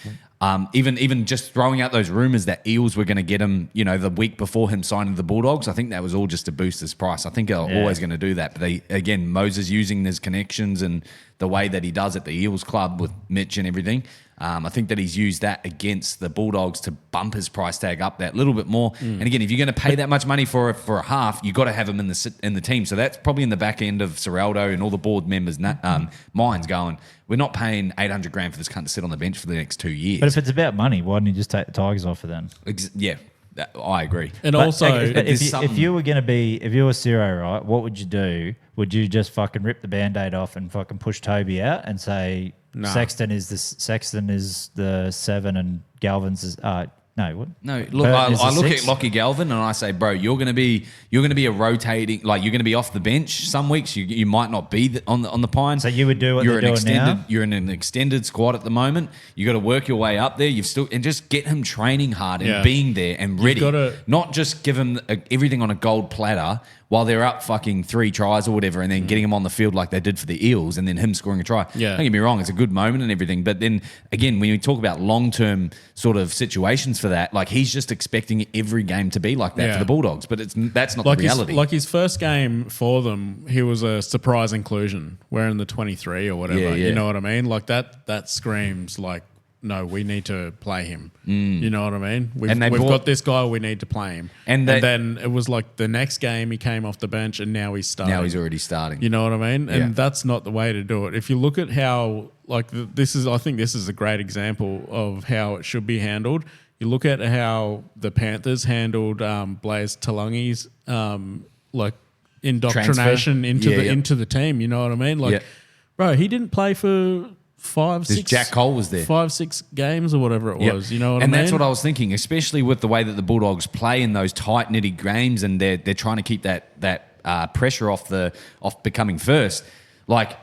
Even just throwing out those rumours that Eels were going to get him, the week before him signing the Bulldogs, I think that was all just to boost his price. I think they're always going to do that. But Moses using his connections and the way that he does at the Eels club with Mitch and everything, I think that he's used that against the Bulldogs to bump his price tag up that little bit more. And again, if you're going to pay that much money for a half, you've got to have him in the team. So that's probably in the back end of Serraldo and all the board members' minds going, we're not paying $800,000 for this cunt to sit on the bench for the next 2 years. but if it's about money, why didn't you just take the Tigers off for then? I agree. And But, also, okay, but there's if something- you were Ciro, right, what would you do? Would you just fucking rip the Band-Aid off and fucking push Toby out and say Nah. Sexton is the 7 and Galvin's is no, what? No, look, Burton is I the look 6? at Lockie Galvin and I say, bro, you're going to be a rotating, like you're going to be off the bench some weeks. You might not be on the Pine. So you would do what they're doing now? You're in an extended squad at the moment. You got to work your way up there. And just get him training hard and Yeah. being there and ready. gotta- Not just give him everything on a gold platter while they're up fucking 3 tries or whatever, and then getting him on the field like they did for the Eels, and then him scoring a try. Yeah. Don't get me wrong, it's a good moment and everything, but then again, when you talk about long-term sort of situations for that, like he's just expecting every game to be like that Yeah. for the Bulldogs, but that's not like the reality. his first game for them, he was a surprise inclusion, wearing the 23 or whatever. Yeah, yeah. You know what I mean? Like that screams like, no, we need to play him. You know what I mean? We've And they bought- got this guy, we need to play him. And And, they- then it was like the next game he came off the bench and now he's starting. Now he's already starting. You know what I mean? And Yeah. that's not the way to do it. If you look at how, like, I think this is a great example of how it should be handled. You look at how the Panthers handled Blaze Talangi's indoctrination Transfer? into Yeah, yeah. into the team. You know what I mean? Like, Yeah. bro, he didn't play for Jack Cole was there. 5-6 games or whatever it Yep. was. You know what I and mean? that's what I was thinking, especially with the way that the Bulldogs play in those tight knitted games, and they're trying to keep that pressure off becoming first. Like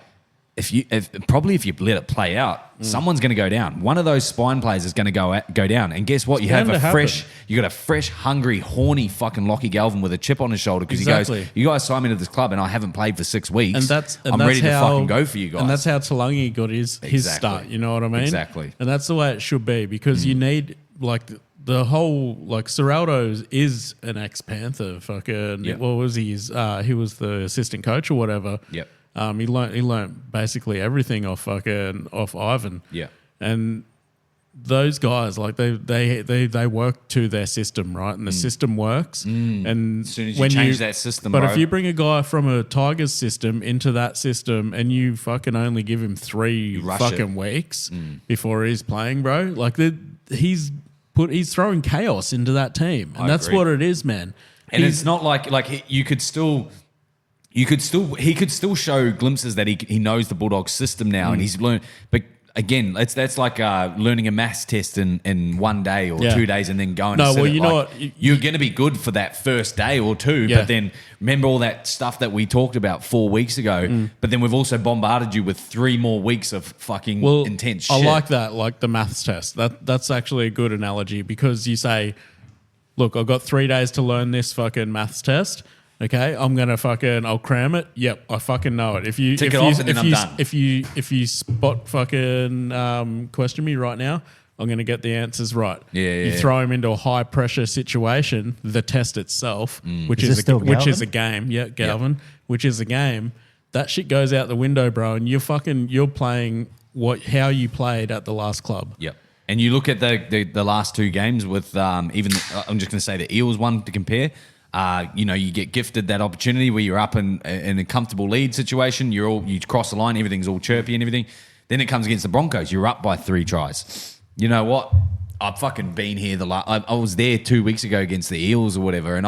if you let it play out, someone's going to go down. One of those spine players is going to go down. And guess what? You got a fresh, hungry, horny fucking Lockie Galvin with a chip on his shoulder because he goes, "You guys signed me to this club, and I haven't played for 6 weeks. I'm ready to fucking go for you guys." And that's how Talangi got his start. You know what I mean? Exactly. And that's the way it should be because you need like the whole like Serraldo is an ex-Panther. Fucking what was he? He was the assistant coach or whatever. Yep. He learnt basically everything off Ivan. Yeah. And those guys, like they work to their system, right? And the system works. And as soon as you change that system, but bro. if you bring a guy from a Tigers system into that system and you fucking only give him 3 fucking weeks before he's playing, bro, like he's throwing chaos into that team, and that's agree. what it is, man. And it's not like he could still show glimpses that he knows the Bulldogs system now, and he's learned. But again, that's like learning a maths test in 1 day or 2 days, and then going. No, well, you know what? You're going to be good for that first day or two, but then remember all that stuff that we talked about 4 weeks ago. But then we've also bombarded you with 3 more weeks of fucking intense shit. I like that, like the maths test. That's actually a good analogy because you say, look, I've got 3 days to learn this fucking maths test. Okay, I'll cram it. Yep, I fucking know it. If you spot fucking question me right now, I'm going to get the answers right. You throw him into a high pressure situation, the test itself, which is a game. Yeah, Galvin, which is a game. That shit goes out the window, bro, and you're playing how you played at the last club. Yep. And you look at the last 2 games with I'm just going to say the Eels one to compare. You get gifted that opportunity where you're up in a comfortable lead situation. You cross the line, everything's all chirpy and everything. Then it comes against the Broncos. You're up by 3 tries. You know what? I've fucking been here. I was there 2 weeks ago against the Eels or whatever, and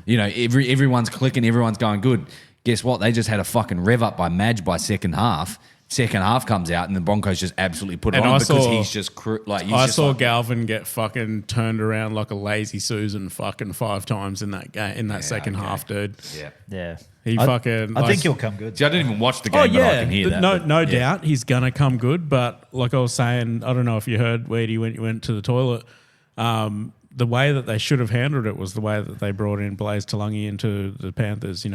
everyone's clicking, everyone's going good. Guess what? They just had a fucking rev up by Madge by second half. Second half comes out and the Broncos just absolutely put it on because he's just I saw Galvin get fucking turned around like a lazy Susan fucking 5 times in that game in that second half, dude. Yeah. I think he'll come good. See, I didn't even watch the game, but I can hear that. No doubt he's gonna come good. But like I was saying, I don't know if you heard Weedy when you went to the toilet. The way that they should have handled it was the way that they brought in Blaze Talangi into the Panthers.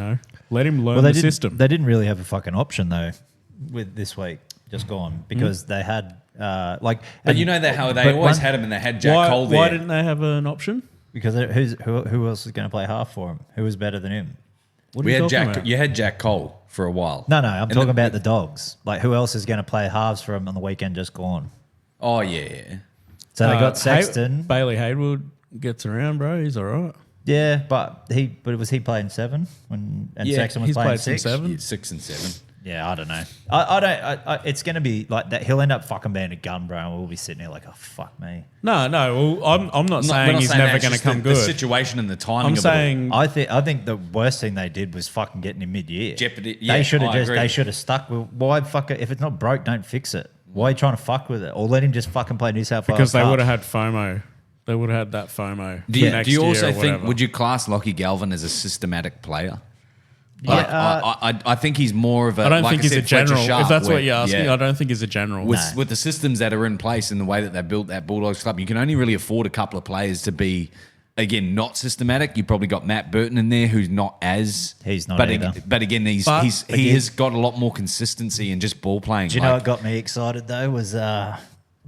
Let him learn the system. They didn't really have a fucking option though. With this week just gone because they had But how they always had him and they had Jack Cole there. Why didn't they have an option? Because who else is going to play half for him? Who was better than him? You had Jack Cole for a while. No, I'm talking about the Dogs. Like who else is going to play halves for him on the weekend just gone? Oh yeah. So they got Sexton. Bailey Haywood gets around, bro. He's all right. Yeah, but was he playing 7 Sexton was playing 6? 7. Yeah, 6 and 7. Yeah, I don't know. I don't. It's going to be like that. He'll end up fucking being a gun, bro, and we'll be sitting there like, oh fuck me. No. Well, I'm not saying he's never going to come good. The situation and the timing. I'm saying I think the worst thing they did was fucking getting him mid-year. Jeopardy. They should have stuck with. Why fuck it? If it's not broke, don't fix it. Why are you trying to fuck with it? Or let him just fucking play New South Wales. Because they would have had FOMO. They would have had that FOMO. Do you also think? Would you class Lockie Galvin as a systematic player? I think he's more of a. I don't think he's a general. If that's what you're asking, I don't think he's a general. With the systems that are in place and the way that they built that Bulldogs club, you can only really afford a couple of players to be, again, not systematic. You probably got Matt Burton in there, who's not as. He's not. But again, he has got a lot more consistency and just ball playing. Do you know what got me excited though was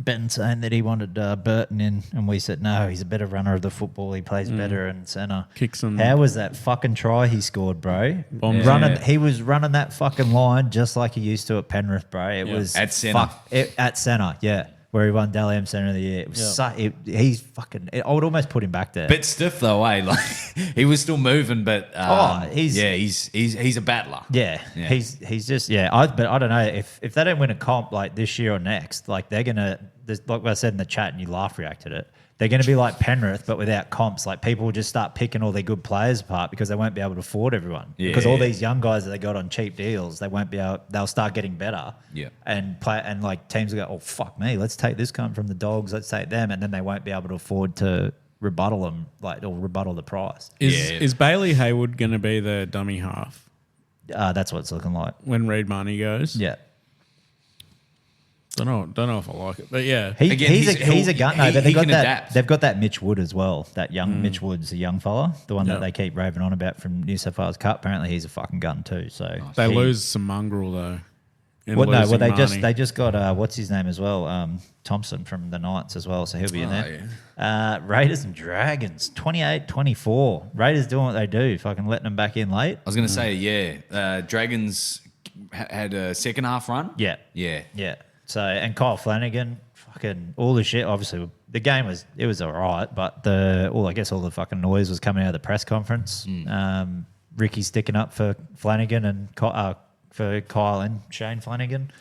Ben saying that he wanted Burton in, and we said no, he's a better runner of the football. He plays better in centre. Kicks him. How was that fucking try he scored, bro? Yeah. He was running that fucking line just like he used to at Penrith, bro. It was at centre. At centre, yeah. Where he won Dally M Centre of the Year. It was he's fucking. I would almost put him back there. Bit stiff though, eh? Like he was still moving, but he's a battler. Yeah. He's just but I don't know if they don't win a comp like this year or next, like they're gonna. Like I said in the chat, and you laugh reacted it. they're going to be like Penrith, but without comps. Like people will just start picking all their good players apart because they won't be able to afford everyone. Yeah. Because all these young guys that they got on cheap deals, they won't be able. They'll start getting better. Yeah. And play, and like teams will go, oh fuck me, let's take this cunt from the Dogs, let's take them, and then they won't be able to afford to rebuttal them, like or rebuttal the price. Is Bailey Hayward going to be the dummy half That's what it's looking like. when Reid Marnie goes? Yeah. Don't know if I like it, but yeah. Again, He's a gun. No, he but they got can that. adapt. They've got that Mitch Wood as well. That young Mitch Wood's a young fella, the one that they keep raving on about from New South Wales Cup. Apparently, he's a fucking gun too. So They lose some mongrel though. in Well, no, losing well Marnie. they just got what's his name as well, Thompson from the Knights as well. So he'll be in there. Raiders and Dragons, 28-24. Raiders doing what they do, fucking letting them back in late. I was going to say, Dragons had a second half run. Yeah. Yeah. So and Kyle Flanagan, fucking all the shit. Obviously, the game was all right, but I guess all the fucking noise was coming out of the press conference. Ricky sticking up for Flanagan and for Kyle and Shane Flanagan,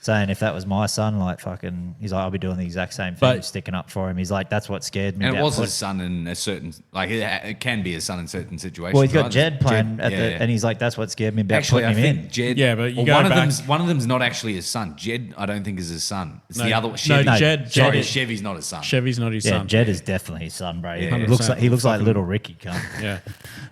saying if that was my son, like fucking, he's like, I'll be doing the exact same thing, But- sticking up for him. He's like, that's what scared me. And it about was put- his son in a certain, like, it can be his son in certain situations. Well, he's got right? Jed playing Jed, and he's like, that's what scared me about Actually, putting I him think in. Jed. Yeah, but you well, go back- one of them's not actually his son. Jed, I don't think is his son. It's No, the other no, Chevy. Jed Sorry, is- Chevy's not his son. Chevy's not his Yeah, son. Jed is definitely his son, bro. Yeah, he looks like Fucking- little Ricky. Cunt. Yeah.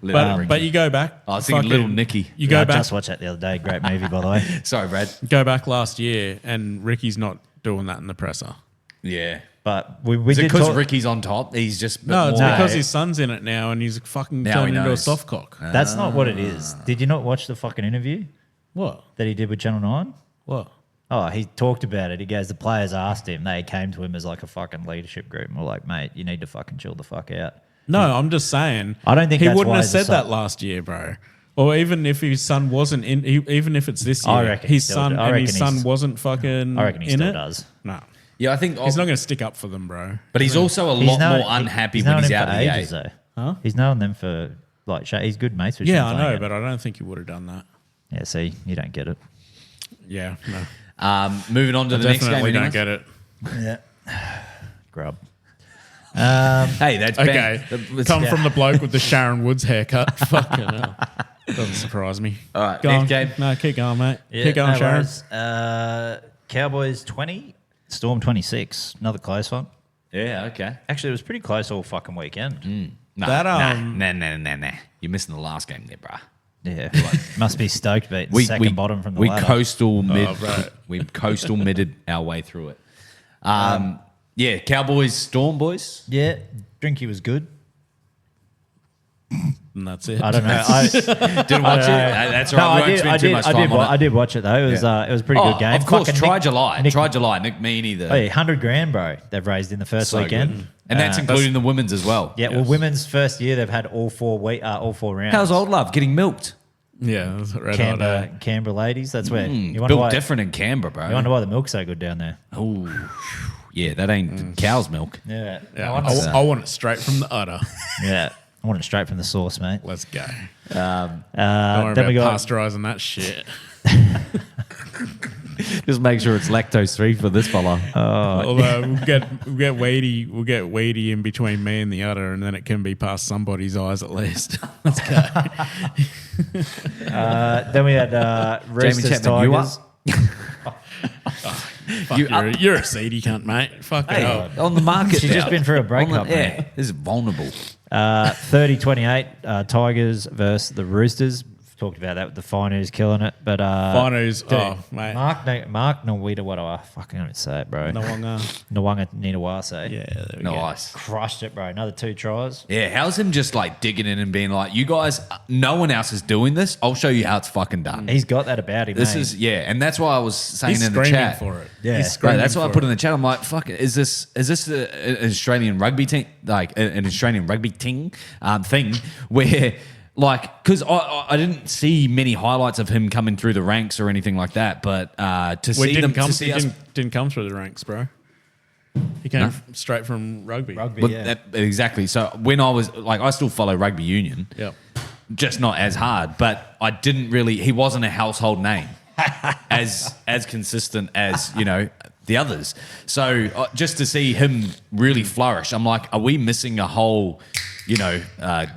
Little Ricky. But you go back. I was thinking Little Nicky. You go I back. just watched that the other day. Great movie, by the way. Sorry, Brad. Go back last year, and Ricky's not doing that in the presser. Yeah. But we Is it did because talk, Ricky's on top? He's just No, it's No. because his son's in it now, and he's fucking Now turning he into a knows. soft cock. That's not what it is. Did you not watch the fucking interview What? that he did with Channel 9? What? Oh, he talked about it. He goes, the players asked him. They came to him as like a fucking leadership group and were like, mate, you need to fucking chill the fuck out. No, I'm just saying. I don't think he that's wouldn't why have he's a said that son. last year, bro. Or even if his son wasn't in, even if it's this year, I reckon he his still son do- I and reckon his son he's- wasn't fucking. I reckon he in still it. does. No, Yeah, I think. he's not going to stick up for them, bro. But he's also a He's lot known- more unhappy he's when known he's him out for of the ages, A. though. Huh? He's known them for, like, he's good mates with Yeah, Shane I know, Flanagan. but I don't think he would have done that. Yeah, see, you don't get it. Yeah, no, Moving on to the next game. definitely don't anyways. get it. Yeah. Grub. Hey, that's Okay, bang. come from the bloke with the Sharon Woods haircut. Fucking hell. Doesn't surprise me. All right, Go next on. game. No, keep going, mate. Yeah, keep going, no Sharon. worries. Cowboys 20, Storm 26. Another close one. Yeah, okay. Actually, it was pretty close all fucking weekend. Nah, That, nah. You're missing the last game there, bruh. Yeah, must be stoked beating second bottom from the we ladder. coastal mid. right. We coastal midded our way through it. Yeah, Cowboys, Storm boys. Yeah, Drinky was good. And that's it. I don't know. Didn't watch it. That's right. we won't spend too much time on I it. did watch it though. It was it was a pretty Oh, good game. of course. Fucking Try Nick- July. Nick- Try July. Nick Meaney. Oh, yeah, $100,000, bro. They've raised in the first So weekend, good. And that's including the women's as well. Yeah, well, women's first year they've had all four rounds. How's Old Love getting milked? Yeah, that's red hot. Canberra ladies. That's where you wonder Built why. different in Canberra, bro. You wonder why the milk's so good down there. Ooh. Yeah, that ain't cow's milk. Yeah, Yeah, No wonder so. I want it straight from the udder. Yeah, I want it straight from the source, mate. Let's go. Then Don't we worry got about pasteurizing that shit. Just make sure it's lactose free for this fella. Although we'll get weedy in between me and the udder, and then it can be past somebody's eyes at least. Let's go. then we had Roosters Chapman, you Tigers. Fuck, you're a seedy cunt, mate. Fuck it up. On the market. She's just been through a breakup, mate. Yeah, this is vulnerable. 30-28 Tigers versus the Roosters. Talked about that with the Finers killing it, but Finers, dude, oh, mate. Mark Nawita, what do I fucking don't say it, bro? No longer. Nawanga Ninawase. Yeah, there we go. Nice. Crushed it, bro. Another 2 tries. Yeah, how's him just like digging in and being like, you guys, no one else is doing this. I'll show you how it's fucking done. He's got that about him. This mate. is, yeah, and that's why I was saying He's in the screaming chat. for it. Yeah. He's Right, screaming That's why I for put it. in the chat. I'm like, fuck it. Is this an Australian rugby team, like an Australian rugby thing where, like, because I didn't see many highlights of him coming through the ranks or anything like that, but to see them, to see us, didn't come through the ranks, bro. He came straight from rugby. Rugby, but yeah. that, exactly. So when I was like, I still follow rugby union, Yep. just not as hard, but I didn't really. He wasn't a household name, as consistent as the others. So just to see him really flourish, I'm like, are we missing a whole,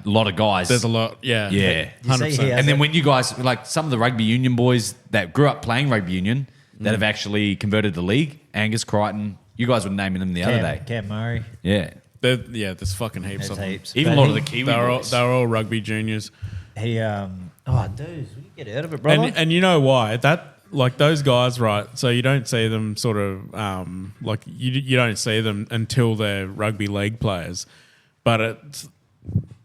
lot of guys? There's a lot. Yeah. Yeah. 100%. And then when you guys, like some of the rugby union boys that grew up playing rugby union that have actually converted the league, Angus Crichton, you guys were naming them the other day. Cam Murray. Yeah. There's fucking heaps There's of them. heaps. Even a But lot he- of the Kiwi They're boys. all rugby juniors. He dude, will you get out of it, brother? And you know why? That like those guys, right? So you don't see them sort of like you don't see them until they're rugby league players. But it's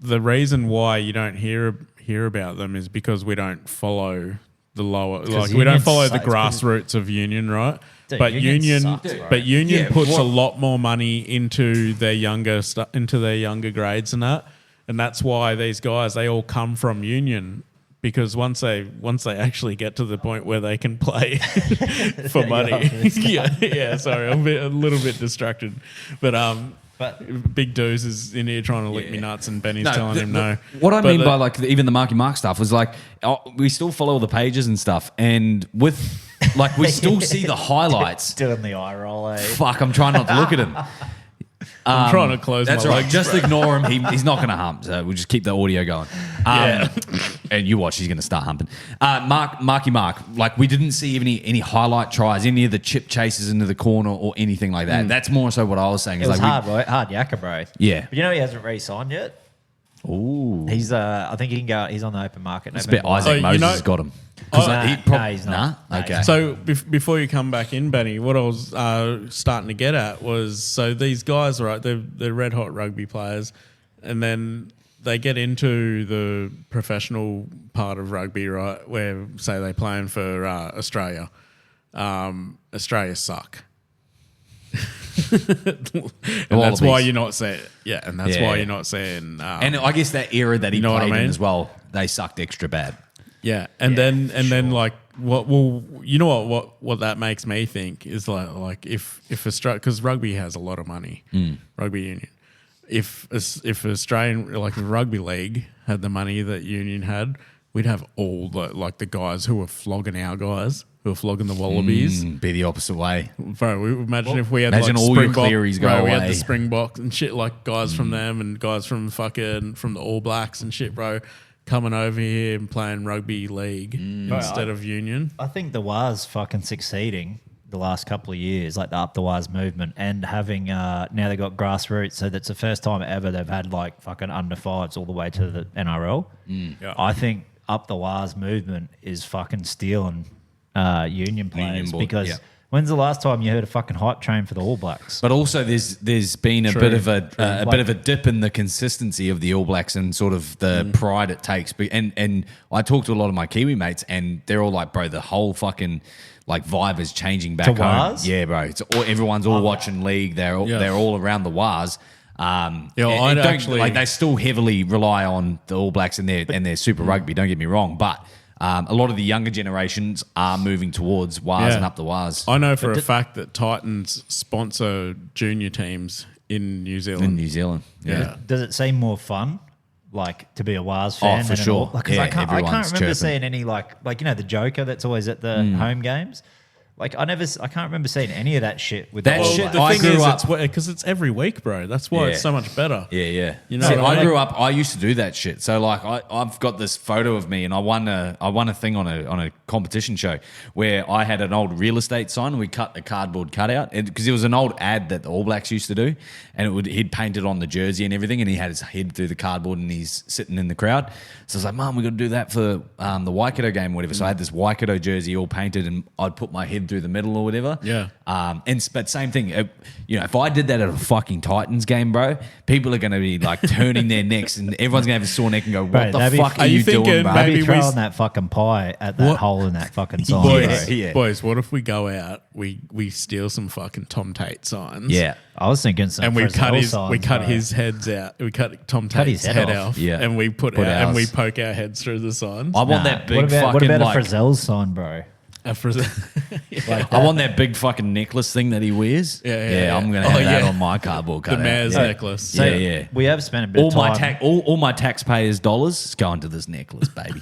the reason why you don't hear about them is because we don't follow the lower, like we don't Union follow the sucks, 'cause- grassroots of Union, right? Dude, But Union Union, sucks, bro. but Union Yeah, puts what- a lot more money into their younger into their younger grades and that, and that's why these guys they all come from Union. Because once they actually get to the point where they can play for money, yeah. Sorry, I'm a little bit distracted, but Big Deuce is in here trying to lick me nuts, and Benny's telling him no. What I But mean by like even the Marky Mark stuff was like we still follow the pages and stuff, and with like we still see the highlights. Doing the eye roll, eh? Fuck, I'm trying not to look at him. I'm trying to close That's my all right. legs. Just ignore him. He's not going to hump. So we'll just keep the audio going. And you watch. He's going to start humping. Marky Mark. Like we didn't see any highlight tries, any of the chip chases into the corner or anything like that. That's more so what I was saying. It was like hard yakka, bro. Yeah. But you know he hasn't re-signed yet. Ooh. He's I think he can go. He's on the open market. It's a bit November. Isaac Oh, you Moses know- has got him. He's not. Nah? Okay. So before you come back in, Benny, what I was starting to get at was so these guys, right? They're red hot rugby players, and then they get into the professional part of rugby, right? Where say they're playing for Australia. Australia suck. and that's why you're not seeing. Yeah, and that's why you're not seeing. And I guess that era that he know what played I in mean? as well, they sucked extra bad. Yeah, and then like what? Well, you know what that makes me think is like if Australia, because rugby has a lot of money, rugby union. If Australian like rugby league had the money that union had, we'd have all the guys who were flogging our guys, who were flogging the Wallabies. Be the opposite way. Bro, imagine if we had imagine like all your Springbok, Clearys go bro, we had away. the Springboks and shit, like guys from them and guys from from the All Blacks and shit, bro, coming over here and playing rugby league instead of union. I think the WA's fucking succeeding the last couple of years, like the Up the WA's movement, and having now they got grassroots, so that's the first time ever they've had like fucking under fives all the way to the NRL. Yeah. I think Up the WA's movement is fucking stealing union players boy, because yeah. when's the last time you heard a fucking hype train for the All Blacks? But also, there's been a True, bit of a Like- bit of a dip in the consistency of the All Blacks and sort of the pride it takes. And I talk to a lot of my Kiwi mates, and they're all like, "Bro, the whole fucking like vibe is changing back To home." Waz? Yeah, bro. It's everyone's all watching league. They're all around the Waz. Yeah, and I'd don't- actually- like they still heavily rely on the All Blacks and their Super Rugby. Don't get me wrong, but. A lot of the younger generations are moving towards Waz and up the Waz. I know for a fact that Titans sponsor junior teams in New Zealand. In New Zealand, yeah. Does it seem more fun, like to be a WAS fan? for than an sure. All- Like, 'cause Yeah, I can't everyone's remember chirping. seeing any like you know the Joker that's always at the home games. Like I can't remember seeing any of that shit with That the All shit- Blacks. I The thing grew is, up- because it's every week, bro. That's why it's Yeah. so much better. Yeah. You know See, what I I mean? grew up. I used to do that shit. So like, I've got this photo of me, and I won a thing on a competition show where I had an old real estate sign. And we cut a cardboard cutout because it was an old ad that the All Blacks used to do, and he'd painted on the jersey and everything, and he had his head through the cardboard, and he's sitting in the crowd. So I was like, "Mum, we got to do that for the Waikato game, or whatever." So I had this Waikato jersey all painted, and I'd put my head through the middle or whatever. Yeah. But same thing, if I did that at a fucking Titans game, bro, people are going to be like turning their necks, and everyone's going to have a sore neck and go, "What Bro, the that'd be- fuck are Are you you doing, thinking bro?" maybe Maybe we throwing s- that fucking pie at that What- hole in that fucking sign. Boys, bro. Yeah. boys, what if we go out, we steal some fucking Tom Tate signs? Yeah, I was thinking some And we cut Frizzell his signs, cut bro. his heads out. We cut Tom Cut his Tate's head head off. off. Yeah. And we put Put our, and we ours. poke our heads through the signs. I want Nah, that big what about fucking a like. Frizzell sign, bro? Like I want that big fucking necklace thing that he wears. Yeah. I'm gonna have that on my cardboard the cutout. mayor's yeah. necklace. Yeah. we have spent a bit All of my time. all my taxpayers' dollars is going to this necklace, baby.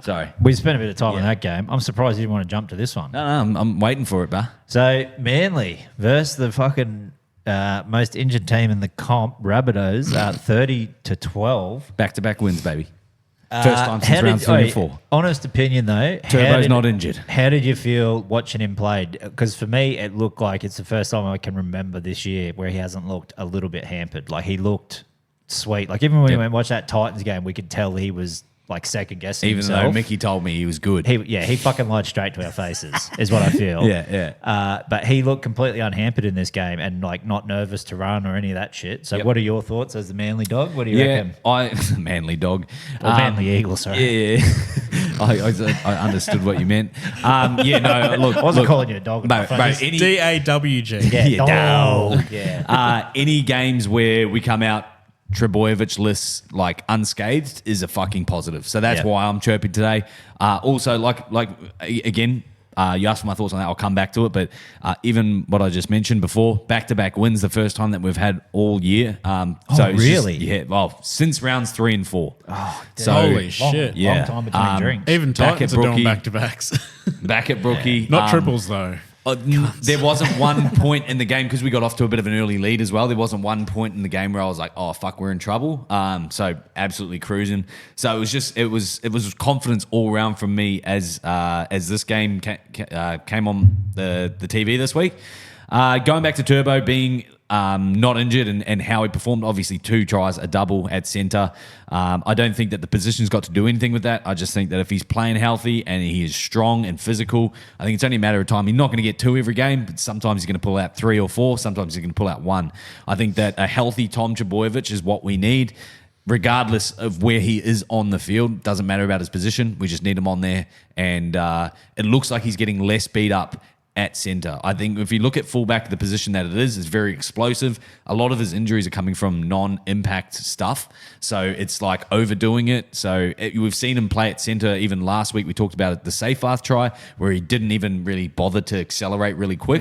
Sorry. We spent a bit of time on that game. I'm surprised you didn't want to jump to this one. No, I'm waiting for it, bah. So Manly versus the fucking most injured team in the comp, Rabbitohs, 30-12. Back-to-back wins, baby. First time since round 3 and 4. Honest opinion though, Turbo's not injured. How did you feel watching him play? Because for me, it looked like it's the first time I can remember this year where he hasn't looked a little bit hampered. Like he looked sweet. Like even when we went and watched that Titans game, we could tell he was like second guessing Even himself. though Mickey told me he was good. He fucking lied straight to our faces, is what I feel. Yeah. But he looked completely unhampered in this game and like not nervous to run or any of that shit. So what are your thoughts as the Manly dog? What do you reckon? Manly dog. Or Manly Eagle, sorry. Yeah. I understood what you meant. Look. I wasn't calling you a dog. Bro, any, DAWG. Yeah, dog. Yeah. Any games where we come out Trebojevic lists like unscathed is a fucking positive. So that's why I'm chirping today. Also, again, you asked for my thoughts on that. I'll come back to it. But even what I just mentioned before, back-to-back wins, the first time that we've had all year. So it's really? Since rounds 3 and 4. So Holy shit. Long time between drinks. Even Back Titans at are doing Brookie. back-to-backs. back at Brookie. Not triples, though. There wasn't one point in the game because we got off to a bit of an early lead as well. There wasn't one point in the game where I was like, "Oh fuck, we're in trouble." So absolutely cruising. So it was confidence all around from me as this game came on the TV this week. Going back to Turbo being not injured and how he performed, obviously 2 tries, a double at centre. I don't think that the position's got to do anything with that. I just think that if he's playing healthy and he is strong and physical, I think it's only a matter of time. He's not going to get 2 every game, but sometimes he's going to pull out 3 or 4. Sometimes he's going to pull out 1. I think that a healthy Tom Trbojevic is what we need. Regardless of where he is on the field, doesn't matter about his position. We just need him on there. And it looks like he's getting less beat up at centre. I think if you look at fullback, the position that it is very explosive. A lot of his injuries are coming from non-impact stuff. So it's like overdoing it. So we've seen him play at centre. Even last week we talked about it, the Seyfarth try, where he didn't even really bother to accelerate really quick.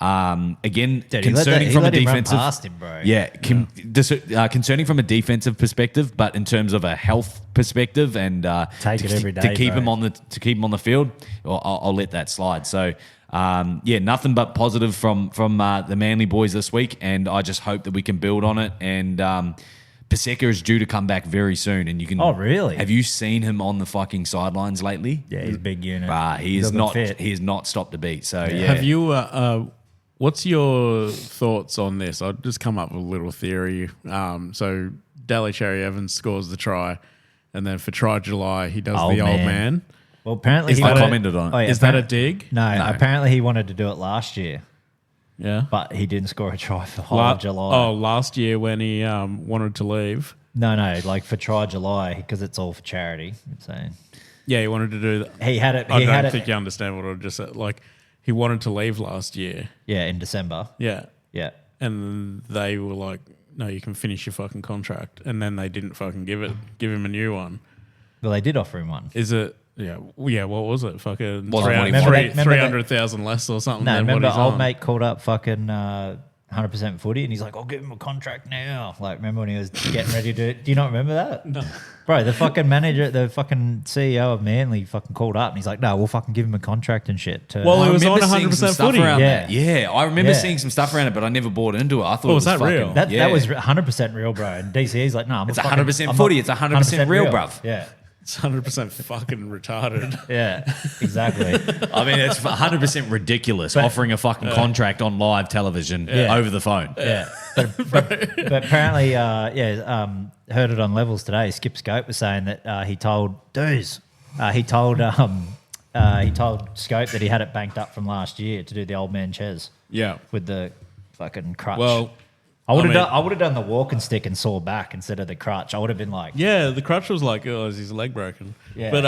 Again, Dude, concerning he from a let him run defensive, past him, bro. concerning from a defensive perspective, but in terms of a health perspective and Take it every day, to keep bro. him on the field, I'll let that slide. So. Nothing but positive from the Manly boys this week, and I just hope that we can build on it. And Paseka is due to come back very soon, and you can. Oh, really? Have you seen him on the fucking sidelines lately? Yeah, he's a big unit. He is Doesn't not. fit. He is not stopped a beat. So Have you? What's your thoughts on this? I'll just come up with a little theory. So Daly Cherry Evans scores the try, and then for try July he does Old the old man. man. Well, apparently I commented on it. Oh, yeah, Is that a dig? No, apparently he wanted to do it last year, Yeah. but he didn't score a try for whole of July. Last year when he wanted to leave. No, like for try July because it's all for charity. So Yeah, he wanted to do that. he had it. I He had don't it. think you understand what I just said. Like, he wanted to leave last year. Yeah, in December. Yeah. Yeah. And they were like, no, you can finish your fucking contract. And then they didn't fucking give him a new one. Well, they did offer him one. Is it? Yeah. What was it? Fucking Wasn't what he wanted. 300,000 less or something. No, than remember what he's old on. mate called up fucking 100% footy and he's like, I'll give him a contract now. Like, remember when he was getting ready to do you not remember that? No. Bro, the fucking manager, the fucking CEO of Manly fucking called up and he's like, no, we'll fucking give him a contract and shit. Well, I it was on remember seeing 100% some stuff footy. around Yeah. that. Yeah, I remember Yeah. seeing some stuff around it, but I never bought into it. I thought Oh, it was that fucking, real? that yeah. was 100% real, bro. And DCE's like, no, It's 100% footy. It's 100% real, bruv. Yeah. It's 100% fucking retarded. Yeah, exactly. I mean, it's 100% ridiculous offering a fucking contract on live television over the phone. Yeah, but apparently, heard it on Levels today. Skip Scope was saying that he told he told Scope that he had it banked up from last year to do the old man Ches. Yeah. with the fucking crutch. Well, I would have mean- done. I would have done the walking stick and saw back instead of the crutch. I would have been like, yeah, the crutch was like, oh, is his leg broken? Yeah. But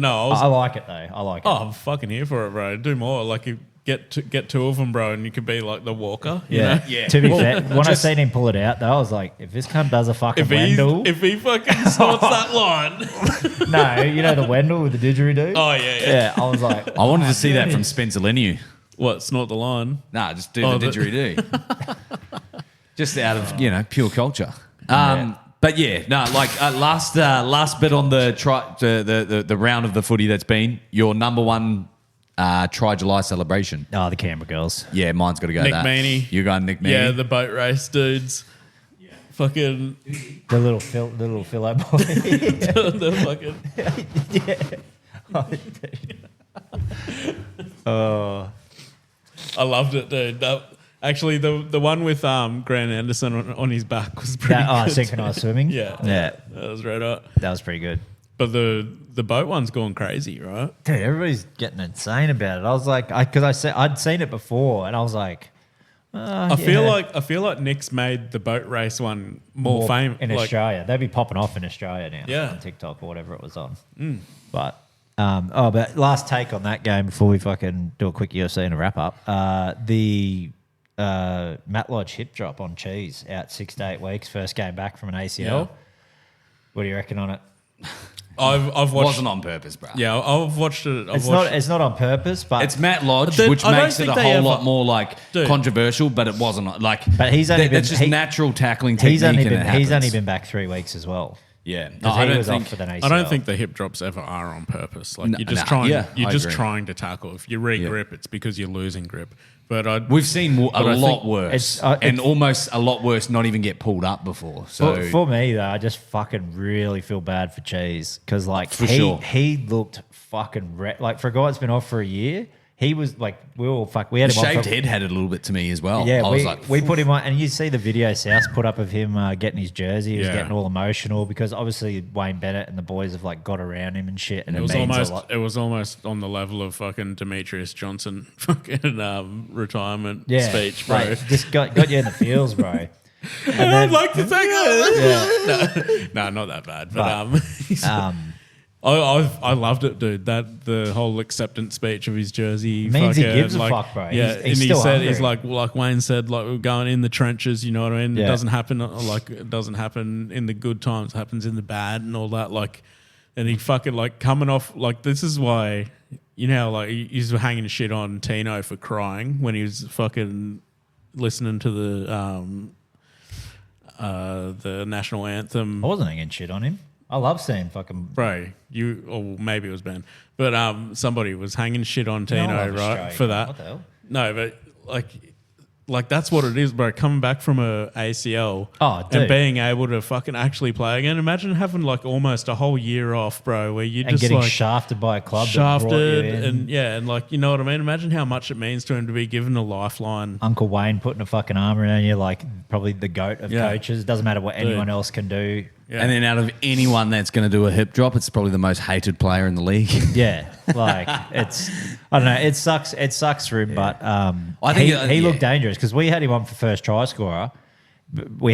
no, I was I like it though. I like it. Oh, I'm fucking here for it, bro. Do more. Like, get two of them, bro, and you could be like the walker. You know? Yeah. To be fair, when I seen him pull it out, though, I was like, if this cunt does a fucking Wendell. If he fucking snorts that line. No, you know the Wendell with the didgeridoo? Oh, yeah. Yeah, I was like, I wanted to see that from Spencer Leniu. What, snort the line? Nah, just do the didgeridoo. Just out of, pure culture. But yeah, no, like last bit on the round of the footy that's been your number one Try July celebration. oh, the Canberra girls. Yeah, mine's got to go Nick that. Meaney. You going Nick Meaney? Yeah, the boat race dudes. Yeah. Fucking. The little Philo boy. the fucking. Oh. I loved it, dude. Actually, the one with Grant Anderson on his back was pretty good. Synchronized swimming? Yeah. That was right up. That was pretty good. But the boat one's gone crazy, right? Dude, everybody's getting insane about it. I was like, I'd seen it before, and I was like, I feel like Nick's made the boat race one more famous in Australia. They'd be popping off in Australia now, Yeah. on TikTok or whatever it was on. But but last take on that game before we fucking do a quick UFC and a wrap up. The Matt Lodge hip drop on Cheese out 6 to 8 weeks, first game back from an ACL. Yeah. What do you reckon on it? I've watched. Wasn't on purpose, bro. Yeah, I've watched it. It's not on purpose, but It's Matt Lodge, Then which I don't makes it think a they whole ever- lot more Dude. controversial, but it wasn't like. But he's only been- that's just he- natural tackling technique. he's only and it been happens. back 3 weeks as well. Yeah, Because I he don't was think. off with an ACL. I don't think the hip drops ever are on purpose. Like you're just Nah, I agree. trying to tackle. If you re-grip, it's because you're losing grip. But We've seen a I lot think worse, it's- and almost a lot worse not even get pulled up before. So For me though, I just fucking really feel bad for Cheese because like For sure. he looked fucking like for a guy that's been off for a year. He was like we had the him on shaved for, head had it a little bit to me as well. Yeah, I was like, we put him on, and you see the video South put up of him getting his jersey. He was Yeah. getting all emotional because obviously Wayne Bennett and the boys have like got around him and shit, and it it, means a lot. was almost on the level of fucking Demetrius Johnson fucking retirement Yeah, speech, bro. like, just got you in the feels, bro. And I'd like to take yeah. it. No, not that bad. But I loved it, dude. The whole acceptance speech of his jersey Means he fucking, gives a like, fuck, bro. Yeah, He's and he still said he's hungry. like Wayne said, like we're going in the trenches. You know what I mean? Yeah. It doesn't happen it doesn't happen in the good times. It happens in the bad and all that. Like, and he fucking like coming off like this is why like he's hanging shit on Tino for crying when he was fucking listening to the national anthem. I wasn't hanging shit on him. I love seeing fucking. Bro, or maybe it was Ben, but somebody was hanging shit on No, I Tino, love right, Australia. for that. What the hell? No, but like that's what it is, bro. Coming back from a ACL Oh, dude. and being able to fucking actually play again. Imagine having like almost a whole year off, bro, where you And just getting like shafted by a club that brought you shafted in. and like you know what I mean. Imagine how much it means to him to be given a lifeline. Uncle Wayne putting a fucking arm around you, like probably the GOAT of Yeah. coaches. Doesn't matter what anyone else can do. Yeah. and then out of anyone that's going to do a hip drop, it's probably the most hated player in the league. Yeah, like it's I don't know. It sucks. It sucks for him, but I think he looked dangerous because we had him on for first try scorer. We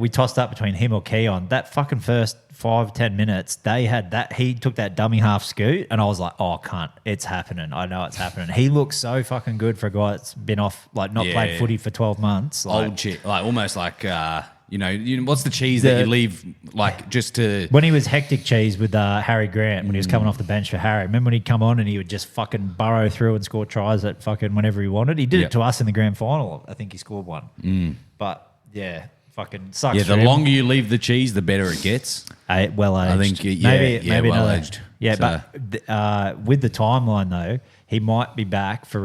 tossed up between him or Keon. That fucking first 5-10 minutes, they had that. He took that dummy half scoot, and I was like, "Oh, cunt, it's happening! I know it's happening." He looks so fucking good for a guy that's been off, like not Yeah. played footy for 12 months. Like, Old shit, like almost like what's the cheese that you leave like just to. when he was hectic Cheese with Harry Grant, when he was coming off the bench for Harry, remember when he'd come on and he would just fucking burrow through and score tries at fucking whenever he wanted? He did Yeah. it to us in the grand final. I think he scored one. But yeah, fucking sucks. Yeah, for the him. longer you leave the cheese, the better it gets. Well aged. I think, maybe well another. aged. Yeah, So- but with the timeline though, he might be back for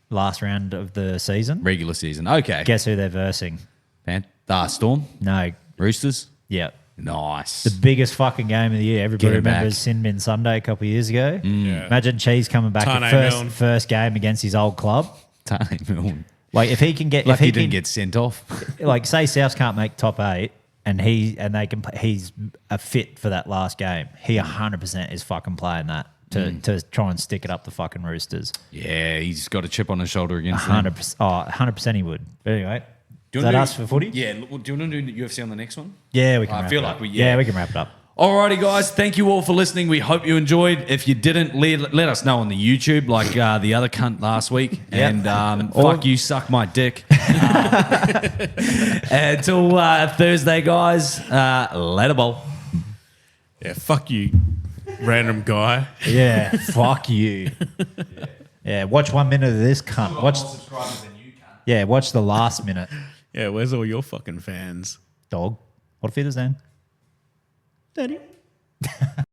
last round of the season. Regular season. Okay. Guess who they're versing? Storm? No. Roosters? Yeah. Nice. The biggest fucking game of the year. Everybody Get it back. remembers Sin Bin Sunday a couple of years ago. Yeah. Imagine Cheese coming back Tane at Milne. first game against his old club. Tane Milne. Like if he can get, Lucky if he he didn't can, get sent off. like say Souths can't make top 8, and he's a fit for that last game. He 100% is fucking playing that to try and stick it up the fucking Roosters. Yeah, he's got a chip on his shoulder against them. 100%. Oh, 100% he would. But anyway, Do is you that wanna us for footy? Yeah. Do you want to do the UFC on the next one? Yeah, we can. I wrap feel it like up. we- yeah, yeah. we can wrap it up. Alrighty, guys. Thank you all for listening. We hope you enjoyed. If you didn't, let us know on the YouTube, like the other cunt last week. And fuck you, suck my dick. Until Thursday, guys. Later, ball. Yeah, fuck you, random guy. Yeah, fuck you. Yeah, watch 1 minute of this cunt. Watch. Yeah, watch the last minute. Yeah, where's all your fucking fans? Dog. What if it is then? Daddy.